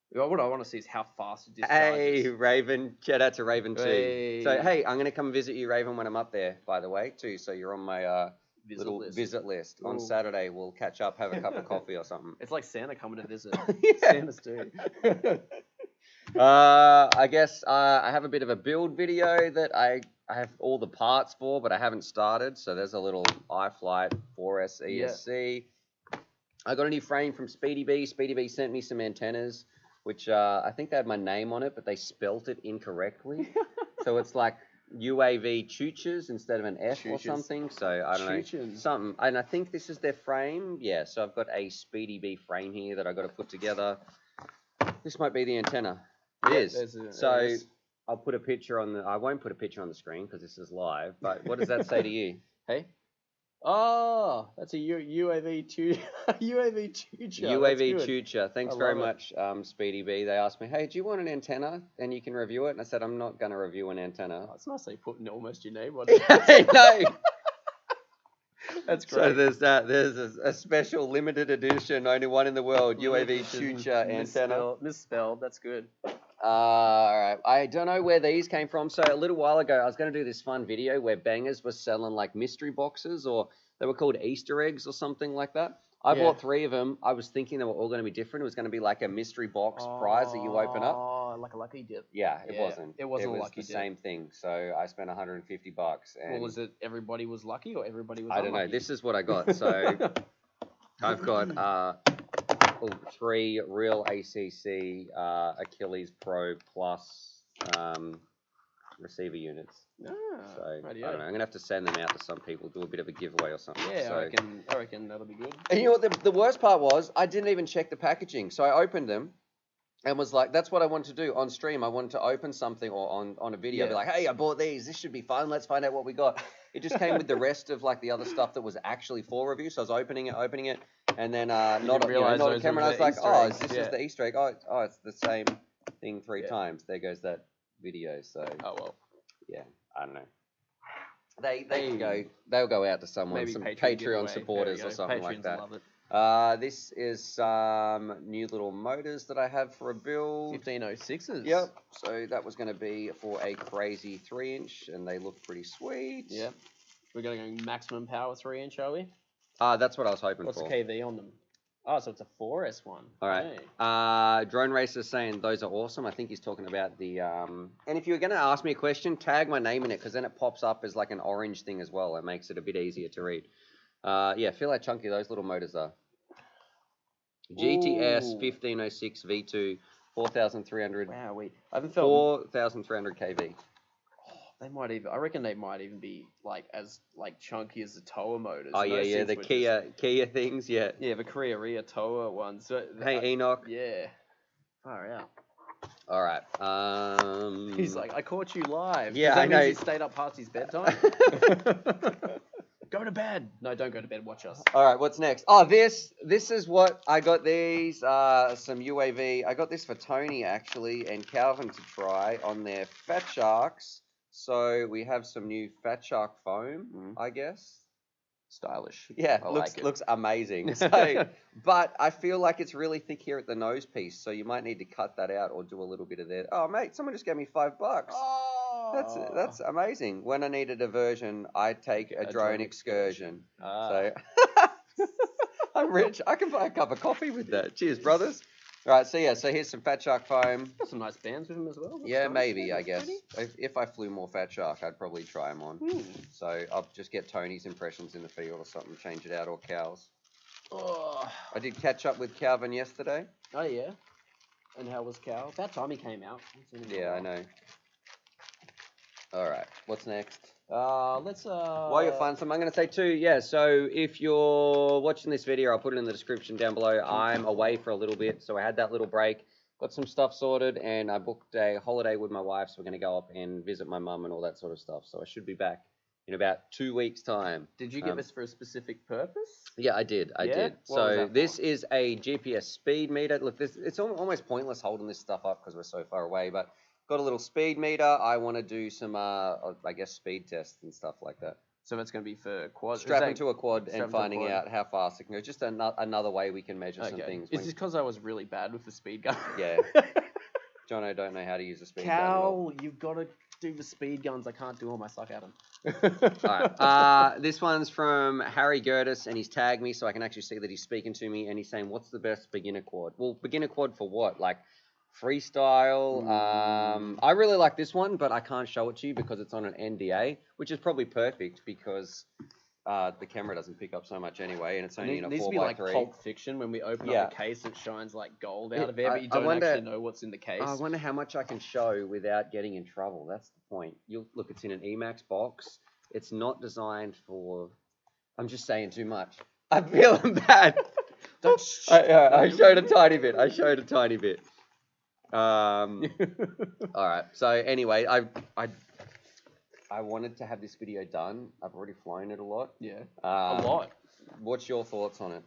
What I want to see is how fast it discharges. Hey, Raven. Shout out to Raven too. Hey. So, hey, I'm going to come visit you, Raven, when I'm up there, by the way, too. So you're on my visit list. On Saturday, we'll catch up, have a cup of coffee or something. It's like Santa coming to visit. Yeah. Santa's too. I guess I have a bit of a build video that I have all the parts for, but I haven't started. So there's a little iFlight 4S ESC. I got a new frame from Speedy Bee. Speedy Bee sent me some antennas, which I think they had my name on it, but they spelt it incorrectly. So it's like UAV chooches instead of an F or something. So I don't know. Something. And I think this is their frame. Yeah, so I've got a Speedy Bee frame here that I've got to put together. This might be the antenna. It is. So I'll put a picture on I won't put a picture on the screen because this is live, but what does that say to you? Hey? Oh, that's a UAV tutor. UAV tutor. UAV tutor. Thanks I very love much, Speedy B. They asked me, hey, do you want an antenna? And you can review it. And I said, I'm not going to review an antenna. Oh, it's nice they put almost your name on it. I know. That's great. So there's that. There's a special limited edition, only one in the world, UAV Edition, tutor antenna. Misspelled. That's good. All right. I don't know where these came from. So a little while ago, I was going to do this fun video where bangers were selling like mystery boxes, or they were called Easter eggs or something like that. I bought 3 of them. I was thinking they were all going to be different. It was going to be like a mystery box prize that you open up. Oh, like a lucky dip. Yeah, it wasn't. It wasn't a a lucky lucky the dip. same thing. So I spent $150. And Well, was it everybody was lucky or everybody was I don't know. unlucky? This is what I got. So I've got 3 real ACC Achilles Pro Plus receiver units. Ah, So I don't know. rightio. I'm gonna have to send them out to some people, do a bit of a giveaway or something. Yeah, So, I reckon that'll be good. and you know what? The worst part was I didn't even check the packaging. So I opened them and was like, that's what I wanted to do on stream. I wanted to open something or on a video, be like, hey, I bought these. This should be fun. Let's find out what we got. It just came with the rest of like the other stuff that was actually for review. So I was opening it, and then not a camera. And I was like, oh, this is the Easter egg. Oh, it's the same thing 3 times. There goes that video. So Oh well. yeah, I don't know. They'll go out to someone, Maybe some Patreon Patreon supporters or something like Patreons that. will love it. This is some new little motors that I have for a build. 1506s. Yep. So that was going to be for a crazy 3-inch, and they look pretty sweet. Yep. We're going maximum power 3-inch, are we? That's what I was hoping What's for. the KV on them? Oh, so it's a 4S one. All right. Hey. Drone Racer's saying those are awesome. I think he's talking about the... And if you're going to ask me a question, tag my name in it, because then it pops up as like an orange thing as well. It makes it a bit easier to read. Yeah, feel how chunky those little motors are. GTS 1506 V2, 4,300. Wow, I haven't felt... 4,300 kV. They might even... I reckon they might even be like as like chunky as the Toa motors. Oh, Those yeah, things the were Kia things, yeah. Yeah, the Korea Ria Toa ones. So, Hey, Enoch. Yeah. Far out. All right. He's like, I caught you live. Yeah, Does that I mean know. he stayed up past his bedtime? Go to bed. No, don't go to bed. Watch us. All right, what's next? Oh, this is what I got. These some UAV. I got this for Tony actually and Calvin to try on their FATSHARKs. So we have some new FATSHARK foam, I guess. Stylish. Yeah, I looks like it. looks amazing. So, but I feel like it's really thick here at the nose piece, so you might need to cut that out or do a little bit of that. Oh, mate, someone just gave me $5. Oh. That's amazing. When I need a diversion, I take a drone excursion. Ah. So I'm rich. I can buy a cup of coffee with that. Cheers, brothers. All right, so here's some FATSHARK foam. Got some nice bands with him as well. That's Yeah, nice. maybe, I guess. If I flew more FATSHARK, I'd probably try them on. So I'll just get Tony's impressions in the field or something, change it out, or Cal's. Oh. I did catch up with Calvin yesterday. Oh, yeah. And how was Cal? About time he came out. Yeah, I know. All right, what's next? Let's While you're finding some, I'm going to say too, yeah, so if you're watching this video, I'll put it in the description down below. I'm away for a little bit, so I had that little break, got some stuff sorted, and I booked a holiday with my wife, so we're going to go up and visit my mum and all that sort of stuff. So I should be back in about 2 weeks' time. Did you get this for a specific purpose? Yeah, I did. I Yeah? did. What was So that this for? is a GPS speed meter. Look, it's almost pointless holding this stuff up because we're so far away, but got a little speed meter. I want to do some, I guess, speed tests and stuff like that. So that's going to be for quad. Strap into a quad strap and into a finding quad. out how fast it can go. Just another way we can measure some things. Is this because I was really bad with the speed gun? Yeah. Jono don't know how to use a speed gun at all. Cal, you've got to do the speed guns. I can't do them. I suck at them. All right. This one's from Harry Gertis, and he's tagged me so I can actually see that he's speaking to me, and he's saying, what's the best beginner quad? Well, beginner quad for what? Like freestyle? I really like this one, but I can't show it to you because it's on an NDA, which is probably perfect because the camera doesn't pick up so much anyway, and it's only in a 4x3. It needs to be like Pulp Fiction when we open up the case, it shines like gold out of there, but you don't actually know what's in the case. I wonder how much I can show without getting in trouble. That's the point. Look, it's in an Emax box. It's not designed for... I'm just saying too much. I'm feeling bad. I showed a tiny bit. All right. So anyway, I wanted to have this video done. I've already flown it a lot. Yeah. A lot. What's your thoughts on it?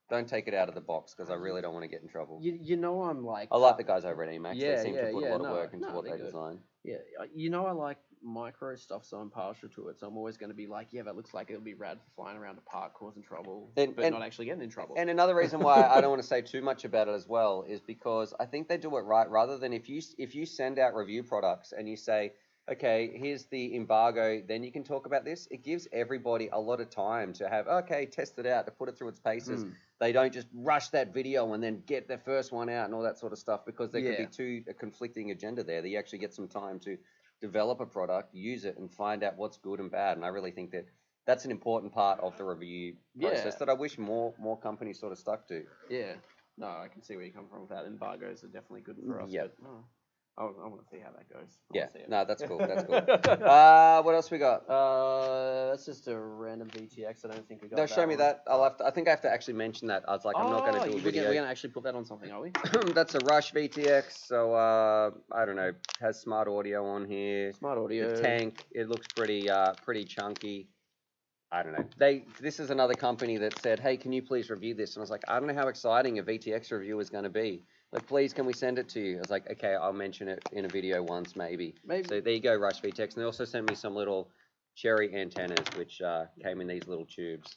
Don't take it out of the box because I really don't want to get in trouble. You know I'm like... I like the guys over at Emacs. Yeah, they seem to put a lot of work into what they're they design. Yeah, you know I like micro stuff, so I'm partial to it. So I'm always going to be like, yeah, that looks like it'll be rad for flying around a park causing trouble, but not actually getting in trouble. And another reason why I don't want to say too much about it as well is because I think they do it right. Rather than if you send out review products and you say, okay, here's the embargo, then you can talk about this. It gives everybody a lot of time to have, okay, test it out, to put it through its paces. They don't just rush that video and then get their first one out and all that sort of stuff because there could be a conflicting agenda there. That you actually get some time to develop a product, use it, and find out what's good and bad. And I really think that that's an important part of the review process that I wish more companies sort of stuck to. Yeah. No, I can see where you come from with that. Embargoes are definitely good for us. Yeah. I want to see how that goes. No, that's cool. That's cool. What else we got? That's just a random VTX. I don't think we got. No, show me that. I think I have to actually mention that. I was like, I'm not going to do a video. We're going to actually put that on something, are we? That's a Rush VTX. So I don't know. Has smart audio on here. Smart audio. The tank. It looks pretty chunky. I don't know. This is another company that said, hey, can you please review this? And I was like, I don't know how exciting a VTX review is going to be. Like, please, can we send it to you? I was like, okay, I'll mention it in a video once, maybe. So there you go, Rush VTX. And they also sent me some little cherry antennas, which came in these little tubes.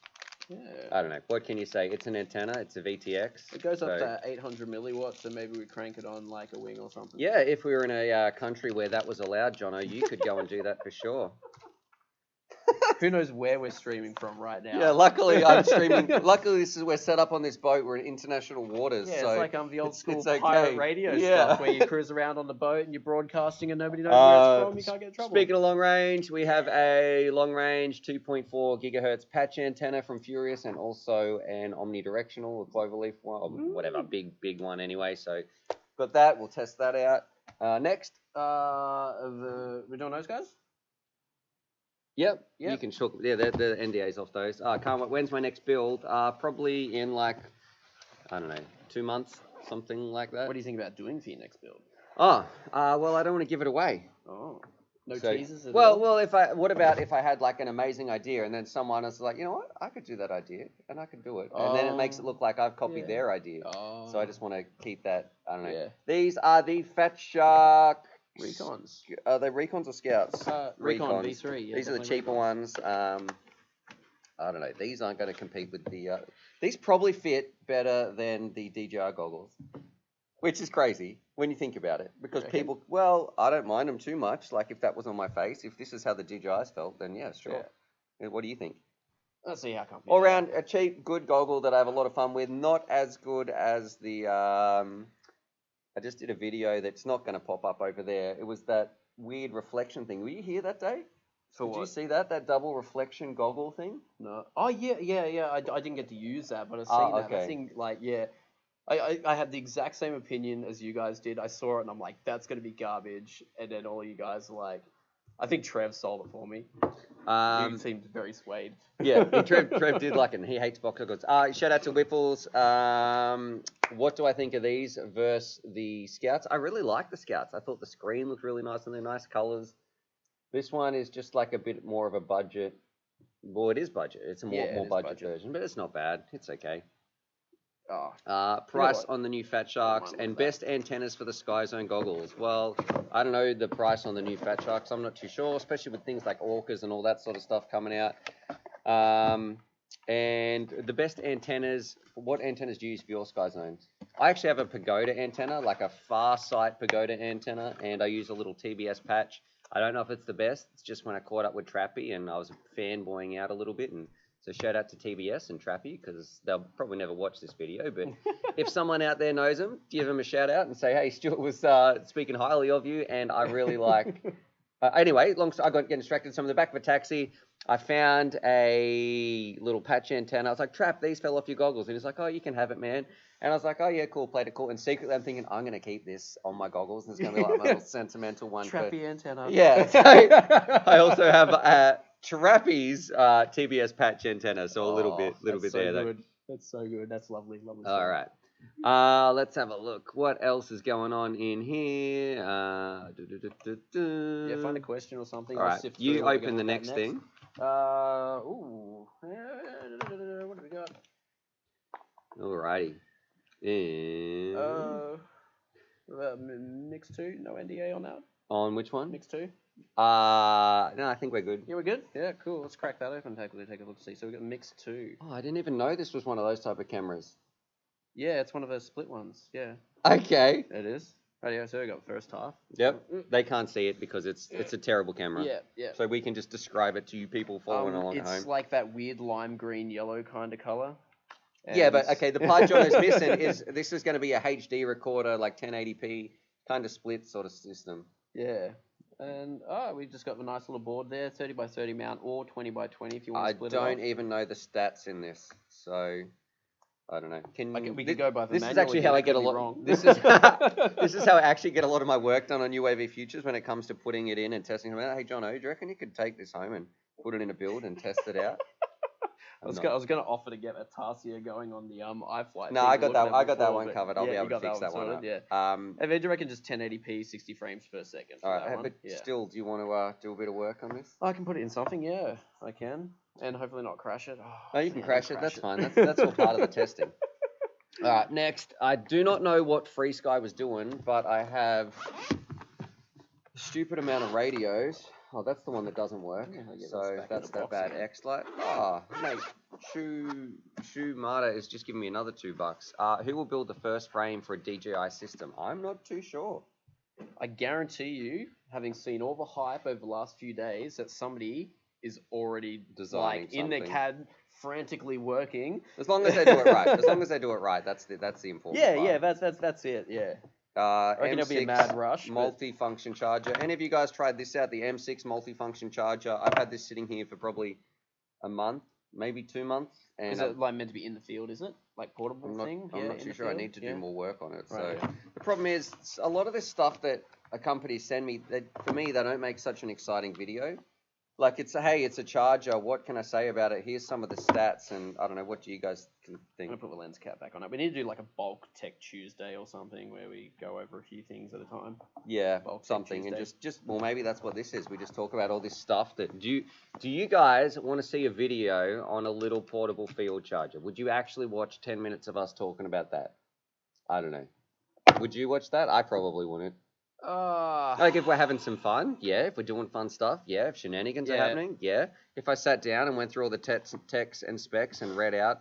Yeah. I don't know. What can you say? It's an antenna. It's a VTX. It goes up to 800 milliwatts, so maybe we crank it on like a wing or something. Yeah, if we were in a country where that was allowed, Jonno, you could go and do that for sure. Who knows where we're streaming from right now? Yeah, luckily I'm streaming. Luckily, we're set up on this boat. We're in international waters. Yeah, so it's like the old school okay. pirate radio stuff where you cruise around on the boat and you're broadcasting and nobody knows where it's from. You can't get in trouble. Speaking of long range, we have a long range 2.4 gigahertz patch antenna from Furious and also an omnidirectional cloverleaf one, whatever, big one anyway. So got that. We'll test that out. Next. We're doing those guys? Yep. You can talk. Yeah, the NDA's off those. Can't wait. When's my next build? Probably in like, I don't know, 2 months, something like that. What do you think about doing for your next build? Well, I don't want to give it away. Oh, no teasers at all? Well, what about if I had like an amazing idea and then someone is like, you know what, I could do that idea and I could do it, and then it makes it look like I've copied their idea. So I just want to keep that. I don't know. Yeah. These are the FATSHARK Recons. Are they Recons or Scouts? Recon V3. Yeah, these are the cheaper ones. I don't know. These aren't going to compete with the... these probably fit better than the DJI goggles, which is crazy when you think about it. Because people... Well, I don't mind them too much. Like, if that was on my face, if this is how the DJIs felt, then yeah, sure. Yeah. What do you think? Let's see how come. All around, a cheap, good goggle that I have a lot of fun with. Not as good as the... I just did a video that's not going to pop up over there. It was that weird reflection thing. Were you here that day? Did you see that? That double reflection goggle thing? No. Oh, yeah. I didn't get to use that, but I've seen that. I think, I had the exact same opinion as you guys did. I saw it, and I'm like, that's going to be garbage. And then all you guys are like, I think Trev sold it for me. You seemed very swayed. Yeah, Trev did like it, and he hates box goggles. Shout out to Whipples. What do I think of these versus the Scouts? I really like the Scouts. I thought the screen looked really nice, and they're nice colors. This one is just like a bit more of a budget. Well, it is budget. It's a more budget version, but it's not bad. It's okay. Price on the new FATSHARKs and best antennas for the Sky Zone goggles. Well, I don't know the price on the new FATSHARKs. I'm not too sure, especially with things like orcas and all that sort of stuff coming out. And the best antennas, what antennas do you use for your Sky Zones? I actually have a Pagoda antenna, like a far sight Pagoda antenna, and I use a little TBS patch. I don't know if it's the best. It's just when I caught up with Trappy and I was fanboying out a little bit, and so shout out to TBS and Trappy, because they'll probably never watch this video, but if someone out there knows them, give them a shout out and say, hey, Stuart was speaking highly of you, and I really like... Anyway, I got getting distracted. So in the back of a taxi, I found a little patch antenna. I was like, Trap, these fell off your goggles. And he's like, oh, you can have it, man. And I was like, oh, yeah, cool, played it cool. And secretly I'm thinking, I'm going to keep this on my goggles. And it's going to be like my little sentimental one. Trappy antenna. Yeah. So I also have Trappy's TBS patch antenna. So a little bit there. Good. That's so good. That's lovely. All right. Let's have a look. What else is going on in here? Yeah, find a question or something. All I'll right, sift through you what we're open gonna the look at next thing. Ooh. What do we got? Alrighty. And Mix 2, no NDA on that? on which one? Mix 2? No, I think we're good. Yeah, we're good? Yeah, cool. Let's crack that open and take a look see. So we've got Mix 2. Oh, I didn't even know this was one of those type of cameras. Yeah, it's one of those split ones. Yeah. Okay. It is. Radio, so we got first half. Yep. They can't see it because it's a terrible camera. Yeah, yeah. So we can just describe it to you people following along at home. It's like that weird lime green yellow kind of color. Yeah, but okay, the part Jonno's missing is this is going to be a HD recorder, like 1080p, kind of split sort of system. Yeah. And we just got the nice little board there, 30 by 30 mount or 20 by 20 if you want to split it off. I don't even know the stats in this, so I don't know. We can go by the This manual. is actually how I get a lot. Wrong. This is this is how I actually get a lot of my work done on UAV Futures when it comes to putting it in and testing them out. Hey, Jonno, do you reckon you could take this home and put it in a build and test it out? I was gonna offer to get a Tarsier going on the iFlight. No, I got that one covered. I'll be able to fix that one up. Yeah. I do reckon just 1080p, 60 frames per second. All right, but still, do you want to do a bit of work on this? I can put it in something. Yeah, I can, and hopefully not crash it. No, you can crash it. That's fine. That's all part of the testing. All right, next. I do not know what Free Sky was doing, but I have a stupid amount of radios. Oh, that's the one that doesn't work. Yeah, so that's that bad X-Lite. Oh, mate, Shu Mata is just giving me another $2. Who will build the first frame for a DJI system? I'm not too sure. I guarantee you, having seen all the hype over the last few days, that somebody is already designing in their CAD, frantically working. As long as they do it right. As long as they do it right. That's the important part. Yeah, that's it. Yeah. I reckon it'll be a mad rush. Multi-function charger. Any of you guys tried this out? The M6 multi-function charger. I've had this sitting here for probably a month, maybe 2 months. And is it like meant to be in the field? Is it like portable thing? I'm not too sure. I need to do more work on it. Right. So the problem is a lot of this stuff that a company send me. For me, they don't make such an exciting video. Like it's a charger. What can I say about it? Here's some of the stats, and I don't know. What do you guys think? I'm gonna put the lens cap back on it. We need to do like a bulk tech Tuesday or something where we go over a few things at a time. Yeah, bulk something, and just well, maybe that's what this is. We just talk about all this stuff. Do you guys want to see a video on a little portable field charger? Would you actually watch 10 minutes of us talking about that? I don't know. Would you watch that? I probably wouldn't. Like if we're having some fun, yeah. If we're doing fun stuff, yeah. If shenanigans are happening, yeah. If I sat down and went through all the text and specs and read out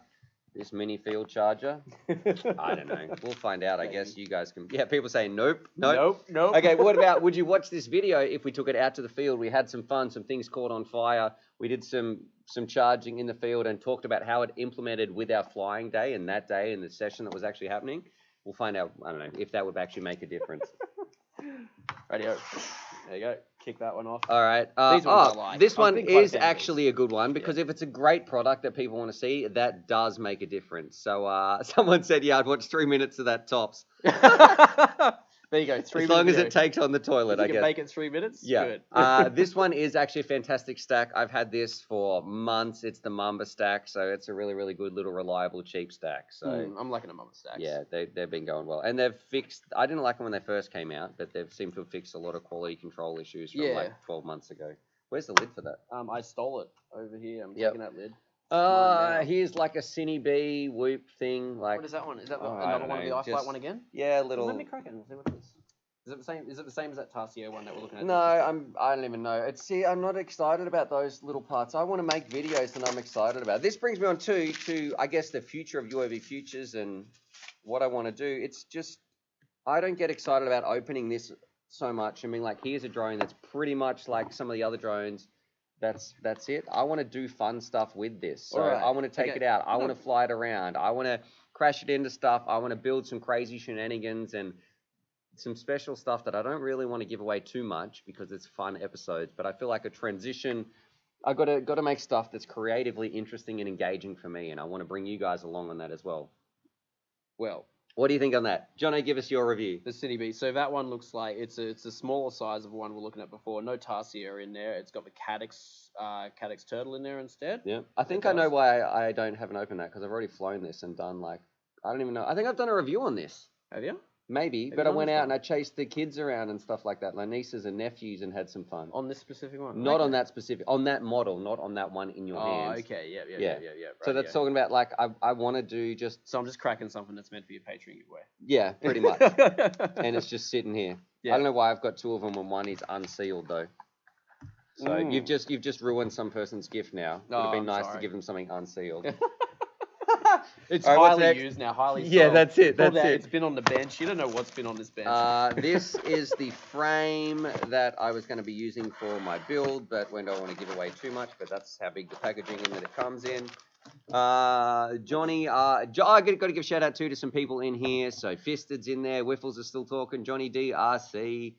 this mini field charger, I don't know. We'll find out. I guess you guys can. Yeah, people saying nope. Okay, what about? Would you watch this video if we took it out to the field? We had some fun. Some things caught on fire. We did some charging in the field and talked about how it implemented with our flying day and that day and the session that was actually happening. We'll find out. I don't know if that would actually make a difference. Radio. There you go. Kick that one off. All right. These ones I like. This one is actually a good one because if it's a great product that people want to see, that does make a difference. So someone said, yeah, I'd watch 3 minutes of that tops. There you go. 3 minutes. As long as it takes on the toilet, I guess. You can make it 3 minutes? Yeah. Good. This one is actually a fantastic stack. I've had this for months. It's the Mamba stack, so it's a really, really good little reliable, cheap stack. So I'm liking the Mamba stacks. Yeah, they've been going well. And they've fixed, I didn't like them when they first came out, but they've seemed to have fixed a lot of quality control issues from like 12 months ago. Where's the lid for that? I stole it over here. I'm taking that lid. Here's like a Cine B whoop thing. Like, what is that one? Is that another one of the iFlight one again? Yeah, little. Let me crack it and see what it is. Is it the same? Is it the same as that Tarsier one that we're looking at? No, I don't even know. I'm not excited about those little parts. I want to make videos that I'm excited about. This brings me on to I guess the future of UAV Futures and what I want to do. It's just I don't get excited about opening this so much. I mean, like here's a drone that's pretty much like some of the other drones. That's it. I want to do fun stuff with this. So I want to take it out. I want to fly it around. I want to crash it into stuff. I want to build some crazy shenanigans and some special stuff that I don't really want to give away too much because it's fun episodes. But I feel like a transition. I got to make stuff that's creatively interesting and engaging for me, and I want to bring you guys along on that as well. Well, what do you think on that? Jonno, give us your review. The Cine B. So that one looks like it's a smaller size of the one we're looking at before. No Tarsier in there. It's got the Caddx turtle in there instead. Yeah. I think I know why I don't haven't opened that because I've already flown this and done like I don't even know. I think I've done a review on this. Have you? Maybe, but I went out and I chased the kids around and stuff like that, my nieces and nephews, and had some fun. On this specific one? Not on that specific, on that model, not on that one in your hands. Oh, okay, yeah. Right, so that's talking about, like, I want to do just... So I'm just cracking something that's meant to be a Patreon giveaway. Yeah, pretty much. And it's just sitting here. Yeah. I don't know why I've got 2 of them and one is unsealed, though. So you've just ruined some person's gift now. It would have been nice to give them something unsealed. It's highly used now, highly sold. Yeah, that's it. That's it. It's been on the bench. You don't know what's been on this bench. This is the frame that I was going to be using for my build, but we don't want to give away too much. But that's how big the packaging in that it comes in. Johnny, I got to give a shout out to some people in here. So Fisted's in there. Whiffles is still talking. Johnny DRC.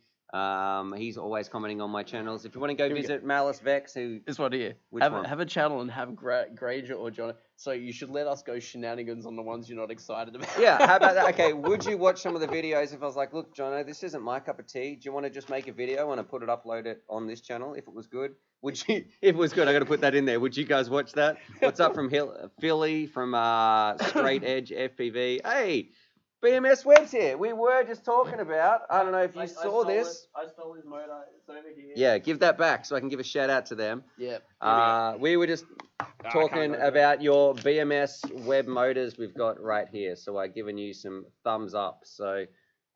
He's always commenting on my channels. If you want to go visit Malice Vex, who this one here, have a channel and have Granger or John. So you should let us go shenanigans on the ones you're not excited about. Yeah, how about that? Okay, would you watch some of the videos if I was like, look, Jono, this isn't my cup of tea. Do you want to just make a video and I upload it on this channel if it was good? Would you? If it was good, I got to put that in there. Would you guys watch that? What's up from Philly, from Straight Edge FPV? Hey. BMS Web's here. We were just talking about, I don't know if you saw this. I stole his motor. It's over here. Yeah, give that back so I can give a shout out to them. Yeah. We were just talking about your BMS Web motors we've got right here. So I've given you some thumbs up. So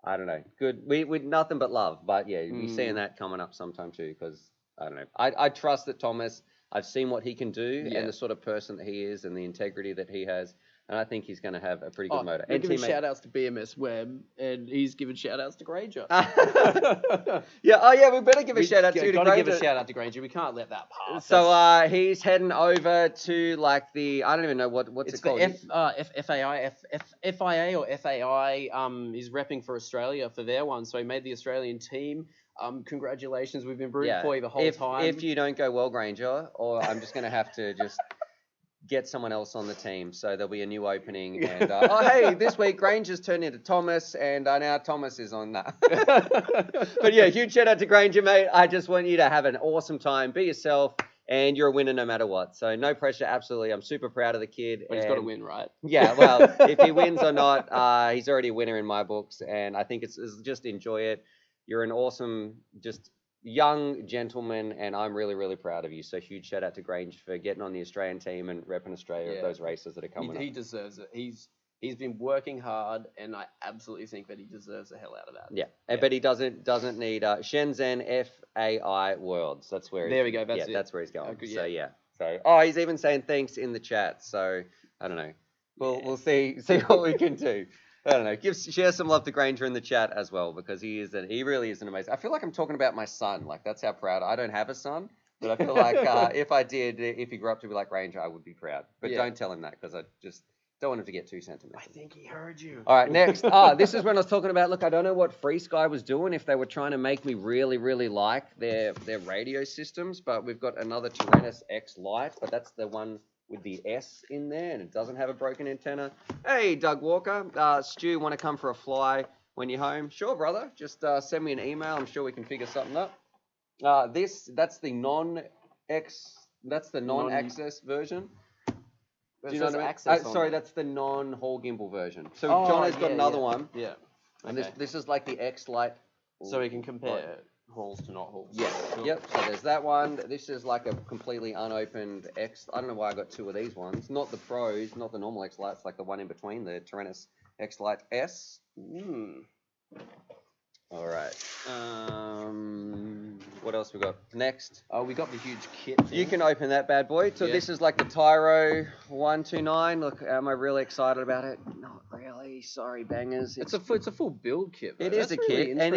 I don't know. Good. We nothing but love. But yeah, you'll be seeing that coming up sometime too, because I don't know. I trust that Thomas, I've seen what he can do and the sort of person that he is and the integrity that he has. And I think he's going to have a pretty good motor. We're giving shout-outs to BMS Web, and he's giving shout-outs to Granger. Yeah, we better give a shout-out to Granger. Got to give a shout-out to Granger. We can't let that pass. So he's heading over to, like, the, I don't even know what's it called. FIA or FAI is repping for Australia for their one, so he made the Australian team. Congratulations, we've been rooting for you the whole time. If you don't go well, Granger, or I'm just going to have to just... get someone else on the team, so there'll be a new opening. And hey, this week Granger's turned into Thomas, and now Thomas is on that. But yeah, huge shout out to Granger, mate. I just want you to have an awesome time, be yourself, and you're a winner no matter what. So no pressure, absolutely. I'm super proud of the kid. Well, he's got to win, right? Yeah, well, if he wins or not, he's already a winner in my books, and I think it's just enjoy it. You're an awesome, just young gentleman, and I'm really, really proud of you. So huge shout out to Grange for getting on the Australian team and repping Australia at those races that are coming up. He deserves it. He's been working hard, and I absolutely think that he deserves the hell out of that. Yeah. But he doesn't need Shenzhen FAI Worlds. That's where. There we go. That's it. That's where he's going. Okay, So he's even saying thanks in the chat. So I don't know. We'll see what we can do. I don't know. Share some love to Granger in the chat as well, because he really is an amazing. I feel like I'm talking about my son. Like, that's how proud. I don't have a son, but I feel like if he grew up to be like Granger, I would be proud. But don't tell him that, because I just don't want him to get too sentimental. I think he heard you. All right, next. This is when I was talking about. Look, I don't know what Free Sky was doing, if they were trying to make me really, really like their radio systems, but we've got another Tyrannus X Lite, but that's the one with the S in there, and it doesn't have a broken antenna. Hey, Doug Walker. Stu, want to come for a fly when you're home? Sure, brother. Just send me an email. I'm sure we can figure something up. That's the non-access version. Do you know what I mean? Sorry, that's the non-Hall gimbal version. So Jono's got another one. Yeah. And this is like the X Lite. So we can compare halls to not halls. Yeah. Sure. Yep. So there's that one. This is like a completely unopened X. I don't know why I got 2 of these ones. Not the Pros, not the normal X Lites, like the one in between, the Tyrannus X Lite S. All right. What else we got next? Oh, we got the huge kit. You can open that bad boy. So this is like the Tyro 129. Look, am I really excited about it? Not really. Sorry, bangers. It's a full build kit. It is a kit, and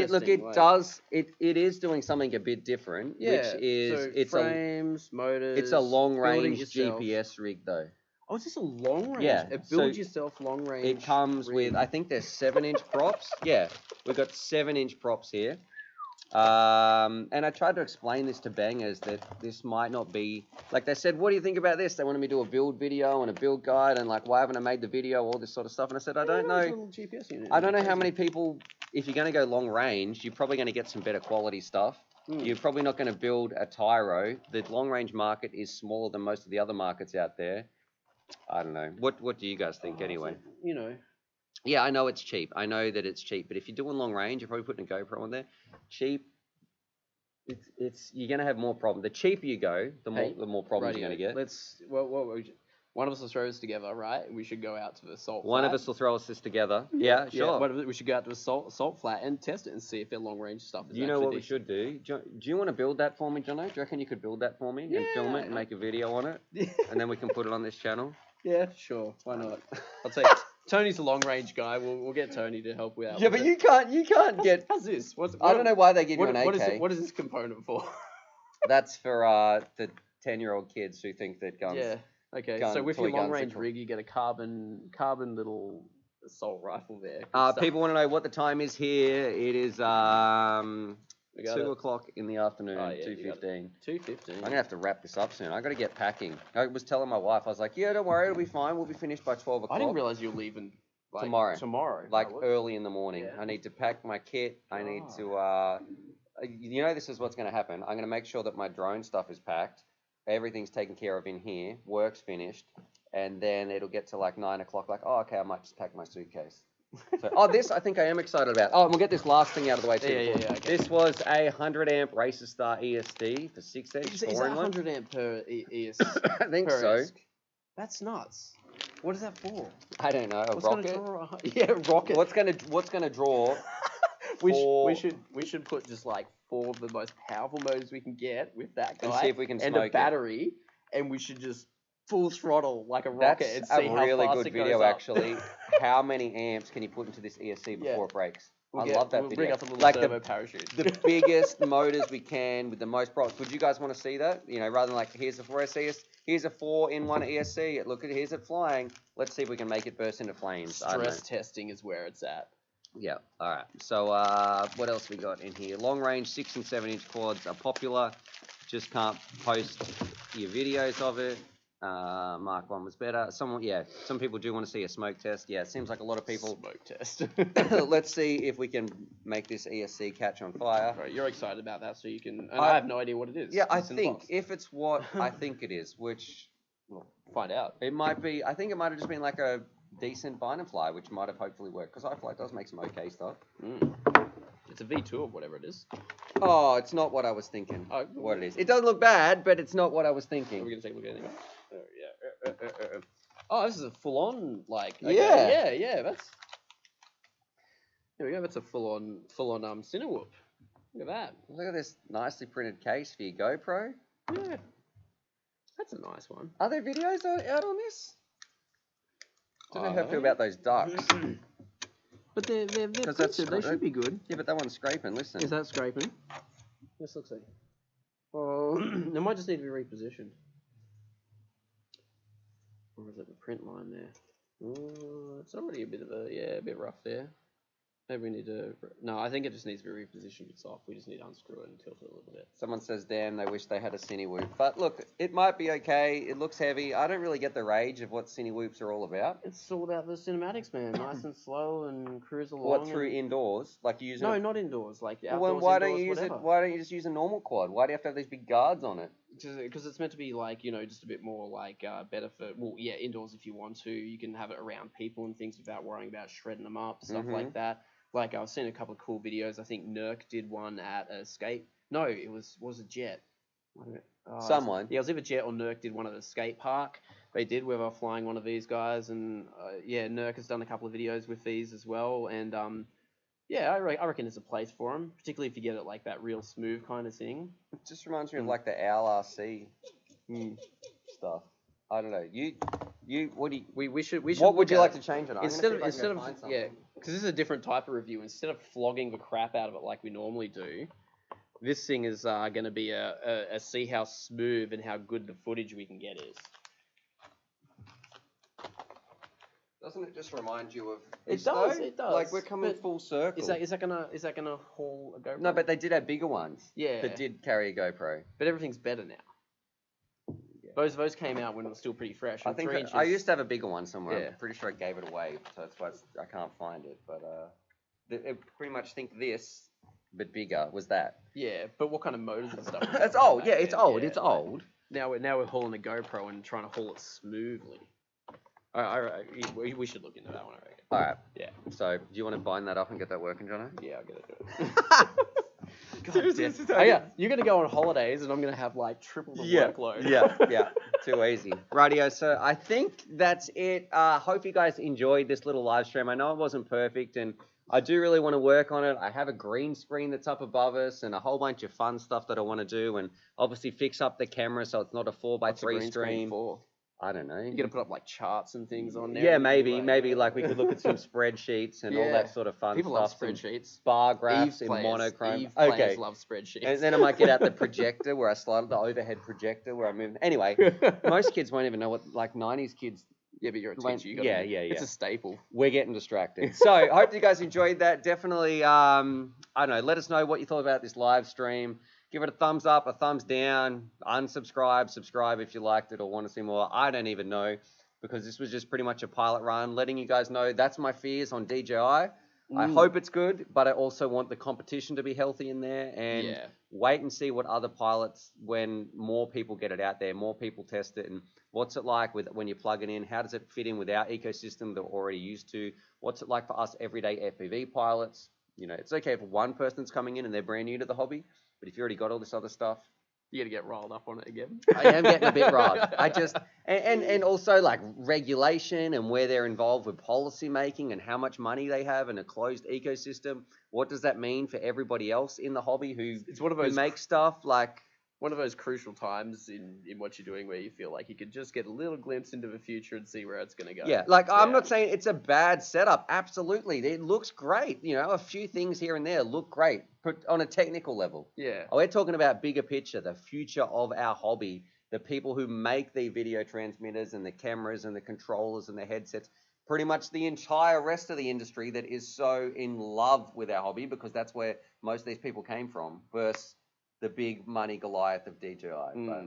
it is doing something a bit different. Yeah. Which is it's frames, motors. It's a long range GPS rig though. Oh, is this a long range? Yeah. It builds yourself long range. It comes with, I think there's 7-inch props. Yeah, we've got 7-inch props here. And I tried to explain this to bangers that this might not be, like they said, what do you think about this? They wanted me to do a build video and a build guide and like, why haven't I made the video, all this sort of stuff. And I said, I don't know. GPS unit. I don't know how many people, if you're going to go long range, you're probably going to get some better quality stuff. You're probably not going to build a Tyro. The long range market is smaller than most of the other markets out there. I don't know. What do you guys think anyway? You know, Yeah, I know it's cheap. I know that it's cheap, but if you're doing long range, you're probably putting a GoPro on there. Cheap. It's you're gonna have more problems. The cheaper you go, the more problems you're gonna get. Let's one of us will throw this together, right? We should go out to the salt. One flat. of us will throw us this together. Yeah, sure. We should go out to the salt flat and test it and see if their long range stuff is. Do you know what we should do? Do you want to build that for me, Jonno? Do you reckon you could build that for me and film it and make a video on it, and then we can put it on this channel? Yeah, sure. Why not? I'll take. Tony's a long range guy. We'll get Tony to help you out. Yeah, but you can't get. How's this? I don't know why they give you an AK. What is this component for? That's for the 10-year-old kids who think that guns. Yeah. Okay. So with your long range rig, you get a carbon little assault rifle there. People want to know what the time is here. It is 2 o'clock in the afternoon. 2:15. 2:15. I'm gonna have to wrap this up soon. I gotta get packing. I was telling my wife, I was like, yeah, don't worry, it'll be fine. We'll be finished by 12 o'clock. I didn't realize you were leaving tomorrow. Like early in the morning. Yeah. I need to pack my kit. I need to. You know, this is what's gonna happen. I'm gonna make sure that my drone stuff is packed. Everything's taken care of in here. Work's finished, and then it'll get to like 9 o'clock. Like, oh, okay, I might just pack my suitcase. So, this I think I am excited about. Oh, and we'll get this last thing out of the way too. Yeah. Okay. This was a 100 amp Racer Star ESD for 6 inch. Is that 100 amp per ES? I think so. That's nuts. What is that for? I don't know. A rocket. Yeah, rocket. What's gonna draw? we should put just like 4 of the most powerful motors we can get with that guy, and see if we can and smoke a battery, and we should just full throttle like a rocket and see how fast it goes up. That's a really good video, actually. How many amps can you put into this ESC before it breaks? I love that video. Bring up a little turbo parachute. The biggest motors we can with the most problems. Would you guys want to see that? You know, rather than like, here's a 4S, here's a 4-in-1 ESC. Look at here's it flying. Let's see if we can make it burst into flames. Stress testing is where it's at. Yeah. All right. So what else we got in here? Long range 6 and 7 inch quads are popular. Just can't post your videos of it. Mark 1 was better. Some people do want to see a smoke test. Yeah, it seems like a lot of people. Smoke test. Let's see if we can make this ESC catch on fire. Right, you're excited about that, so you can. And I have no idea what it is. Yeah, I think if it's what I think it is, which we'll find out. It might be. I think it might have just been like a decent bind and fly, which might have hopefully worked, because iFly does make some okay stuff. It's a V2 or whatever it is. Oh, it's not what I was thinking. What it is. It doesn't look bad, but it's not what I was thinking. Are we gonna take a look at it anyway? Yeah. Oh, this is a full-on like. Okay. Yeah. That's. There we go. That's a full-on cinewhoop. Look at that. Look at this nicely printed case for your GoPro. Yeah. That's a nice one. Are there videos out on this? I don't know how I feel about those ducks. But they're printed. They should be good. Yeah, but that one's scraping. Listen. Is that scraping? This looks like. Oh, it might just need to be repositioned. Or is it the print line there? Oh, it's already a bit rough there. Maybe we need to. No, I think it just needs to be repositioned itself. We just need to unscrew it and tilt it a little bit. Someone says, damn, they wish they had a cinewhoop. But look, it might be okay. It looks heavy. I don't really get the rage of what cinewhoops are all about. It's all about the cinematics, man. Nice and slow and cruise along. What, through indoors? Like you use No, not indoors. Like outdoors, well, why don't indoors, you use whatever. it? Why don't you just use a normal quad? Why do you have to have these big guards on it? Because it's meant to be like, just a bit more like better for, indoors if you want to. You can have it around people and things without worrying about shredding them up, stuff like that. Like, I've seen a couple of cool videos. I think Nurk did one at a skate. No, it was a Jet. Someone. Yeah, it was either Jet or Nurk did one at a skate park. They did, where they were flying one of these guys. And, Nurk has done a couple of videos with these as well. And, I reckon there's a place for them, particularly if you get it like that real smooth kind of thing. It just reminds me of like the Owl RC stuff. I don't know. We should. What would you like to change it on? Instead of because this is a different type of review. Instead of flogging the crap out of it like we normally do, this thing is going to be a see how smooth and how good the footage we can get is. Doesn't it just remind you of? It does. Like we're coming full circle. Is that gonna haul a GoPro? No, but they did have bigger ones. Yeah. That did carry a GoPro. But everything's better now. Those came out when it was still pretty fresh. I think I used to have a bigger one somewhere. Yeah. I'm pretty sure I gave it away, so that's why I can't find it. But I pretty much think this, but bigger, was that. Yeah, but what kind of motors and stuff? It's old. Yeah, it's old. It's old. Now we're hauling a GoPro and trying to haul it smoothly. We should look into that one, I reckon. All right. Yeah. So, do you want to bind that up and get that working, Jonno? Yeah, I'm gonna do it. Seriously, Oh, yeah, you're gonna go on holidays, and I'm gonna have like triple the workload. yeah, too easy. Rightio, so I think that's it. Hope you guys enjoyed this little live stream. I know it wasn't perfect, and I do really want to work on it. I have a green screen that's up above us, and a whole bunch of fun stuff that I want to do, and obviously fix up the camera so it's not a 4x3 stream. For? I don't know. You're gonna put up like charts and things on there. Yeah, maybe like we could look at some spreadsheets and all that sort of fun People stuff. love spreadsheets. Bar graphs Eve in monochrome. Eve players love spreadsheets. And then I might get out the projector where I slide the overhead projector where I move. Anyway, most kids won't even know what, like 90s kids. Yeah, but you're a won't- teacher. You gotta, yeah. It's a staple. We're getting distracted. So I hope you guys enjoyed that. Definitely, I don't know, let us know what you thought about this live stream. Give it a thumbs up, a thumbs down, unsubscribe, subscribe if you liked it or want to see more. I don't even know, because this was just pretty much a pilot run, letting you guys know that's my fears on DJI. I hope it's good, but I also want the competition to be healthy in there, and wait and see what other pilots, when more people get it out there, more people test it, and what's it like with when you plug it in, how does it fit in with our ecosystem that we're already used to, what's it like for us everyday FPV pilots. You know, it's okay if one person's coming in and they're brand new to the hobby, but if you already got all this other stuff, you gotta get riled up on it again. I am getting a bit riled. I just and also like regulation and where they're involved with policy making and how much money they have in a closed ecosystem. What does that mean for everybody else in the hobby who makes stuff? Like, one of those crucial times in what you're doing where you feel like you could just get a little glimpse into the future and see where it's going to go. Yeah, like I'm not saying it's a bad setup. Absolutely. It looks great. You know, a few things here and there look great on a technical level. Yeah. We're talking about bigger picture, the future of our hobby, the people who make the video transmitters and the cameras and the controllers and the headsets, pretty much the entire rest of the industry that is so in love with our hobby, because that's where most of these people came from, versus the big money Goliath of DJI. But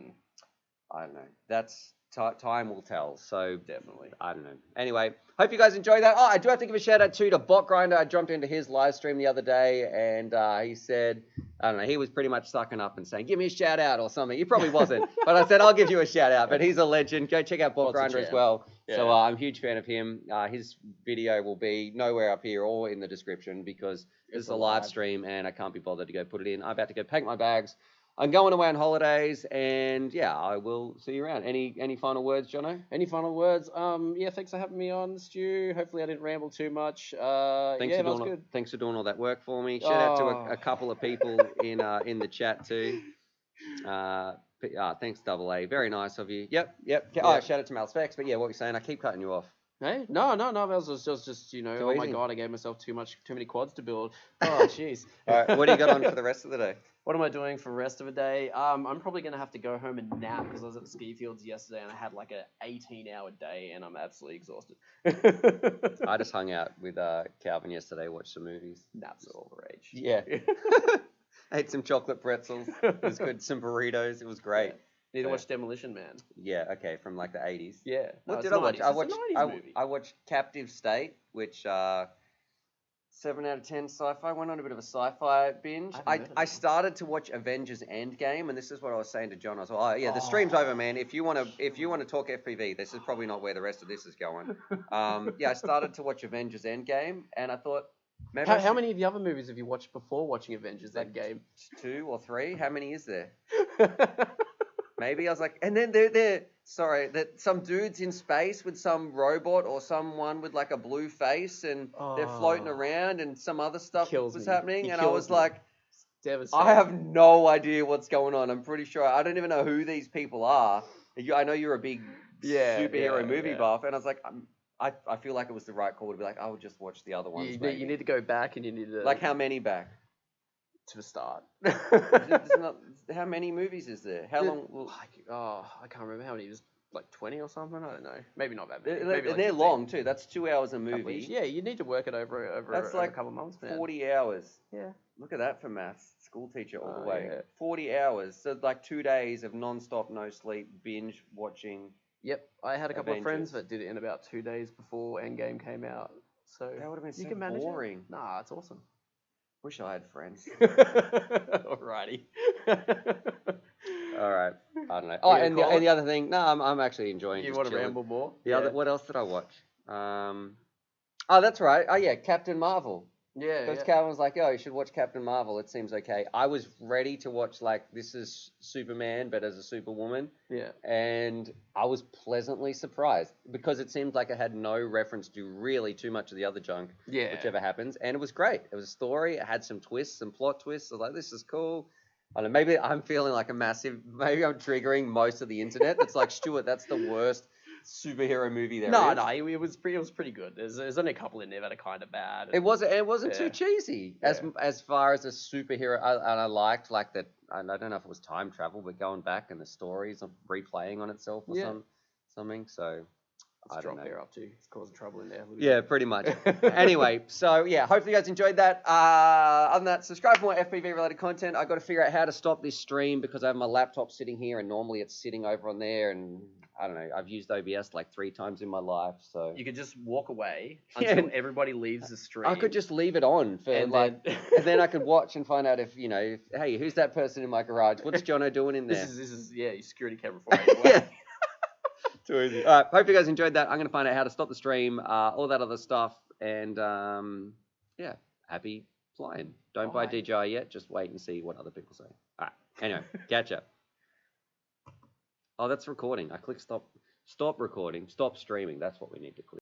I don't know. That's time will tell. So definitely, I don't know. Anyway, hope you guys enjoy that. Oh, I do have to give a shout out to Bot Grinder. I jumped into his live stream the other day, and he said, I don't know, he was pretty much sucking up and saying, give me a shout out or something. He probably wasn't, but I said, I'll give you a shout out. But he's a legend. Go check out Bot Grinder as well. Yeah. So I'm a huge fan of him. His video will be nowhere up here or in the description, because this is a live stream and I can't be bothered to go put it in. I'm about to go pack my bags. I'm going away on holidays, and yeah, I will see you around. Any final words, Jonno? Any final words? Yeah, thanks for having me on, Stu. Hopefully I didn't ramble too much. Thanks for doing all that work for me. Shout out to a couple of people in the chat too. Thanks, Double A. Very nice of you. Yep. Oh, shout out to Malspecs. But yeah, what you're saying, I keep cutting you off. Hey, no. That was just oh my god, I gave myself too many quads to build. Oh, jeez. All right, what do you got on for the rest of the day? What am I doing for the rest of the day? I'm probably gonna have to go home and nap, because I was at the ski fields yesterday and I had like a 18-hour day and I'm absolutely exhausted. I just hung out with Calvin yesterday, watched some movies. Naps are all the rage. Yeah. Ate some chocolate pretzels. It was good. Some burritos. It was great. Yeah. Need to watch Demolition Man. Yeah, okay, from like the 80s. Yeah. What did I watch? I watched Captive State, which 7 out of 10 sci-fi. Went on a bit of a sci-fi binge. I started to watch Avengers Endgame, and this is what I was saying to John. I was like, the stream's over, man. If you want to talk FPV, this is probably not where the rest of this is going. I started to watch Avengers Endgame, and I thought, maybe how many of the other movies have you watched before watching Avengers Endgame? 2 or 3. How many is there? Maybe. I was like, and then that some dude's in space with some robot or someone with like a blue face, and they're floating around, and some other stuff was happening, and I was like, I have no idea what's going on. I'm pretty sure I don't even know who these people are. I know you're a big superhero movie buff, and I was like, I feel like it was the right call to be like, I will just watch the other ones. You need to go back, and you need to like, how many back? To the start. How many movies is there? How long? I can't remember how many. It was like 20 or something. I don't know. Maybe not that many. They're long too. That's 2 hours a movie. Yeah, you need to work it over That's like a couple of months, man. 40 hours. Yeah. Look at that for maths. School teacher all the way. Yeah. 40 hours. So like 2 days of non-stop, no sleep, binge watching. Yep. I had a couple of friends that did it in about 2 days before Endgame came out. So that would have been so boring. It. Nah, it's awesome. Wish I had friends. Alrighty. All right. I don't know. Oh, and the other thing. No, I'm actually enjoying. You want to ramble more? What else did I watch? Oh, that's right. Oh, yeah, Captain Marvel. Yeah, Because yeah. Calvin was like, "Oh, you should watch Captain Marvel. It seems okay." I was ready to watch like this is Superman, but as a Superwoman, Yeah. and I was pleasantly surprised because it seemed like it had no reference to really too much of the other junk, Yeah. whichever happens, and it was great. It was a story. It had some twists, some plot twists. I was like, "This is cool." I don't know. Maybe I'm feeling like a massive. Maybe I'm triggering most of the internet. It's like, Stuart, that's the worst superhero movie there No, is. no, it was pretty good. There's only a couple in there that are kind of bad. It wasn't. It wasn't Yeah. too cheesy as far as a superhero. And I liked like that. I don't know if it was time travel, but going back and the stories of replaying on itself or something. So What's I don't Drop know. Bear up to? It's causing trouble in there. Yeah, pretty much. Anyway, so yeah, hopefully you guys enjoyed that. Other than that, subscribe for more FPV related content. I got to figure out how to stop this stream because I have my laptop sitting here and normally it's sitting over on there, and I don't know. I've used OBS like 3 times in my life, so You could just walk away Yeah. until everybody leaves the stream. I could just leave it on for and like, then and then I could watch and find out if hey, who's that person in my garage? What's Jonno doing in there? this is your security camera for you. Yeah. Too easy. All right, hope you guys enjoyed that. I'm going to find out how to stop the stream, all that other stuff, and yeah, happy flying. Don't buy Bye. DJI yet. Just wait and see what other people say. All right. Anyway, catch up. Oh, that's recording. I click stop. Stop recording. Stop streaming. That's what we need to click.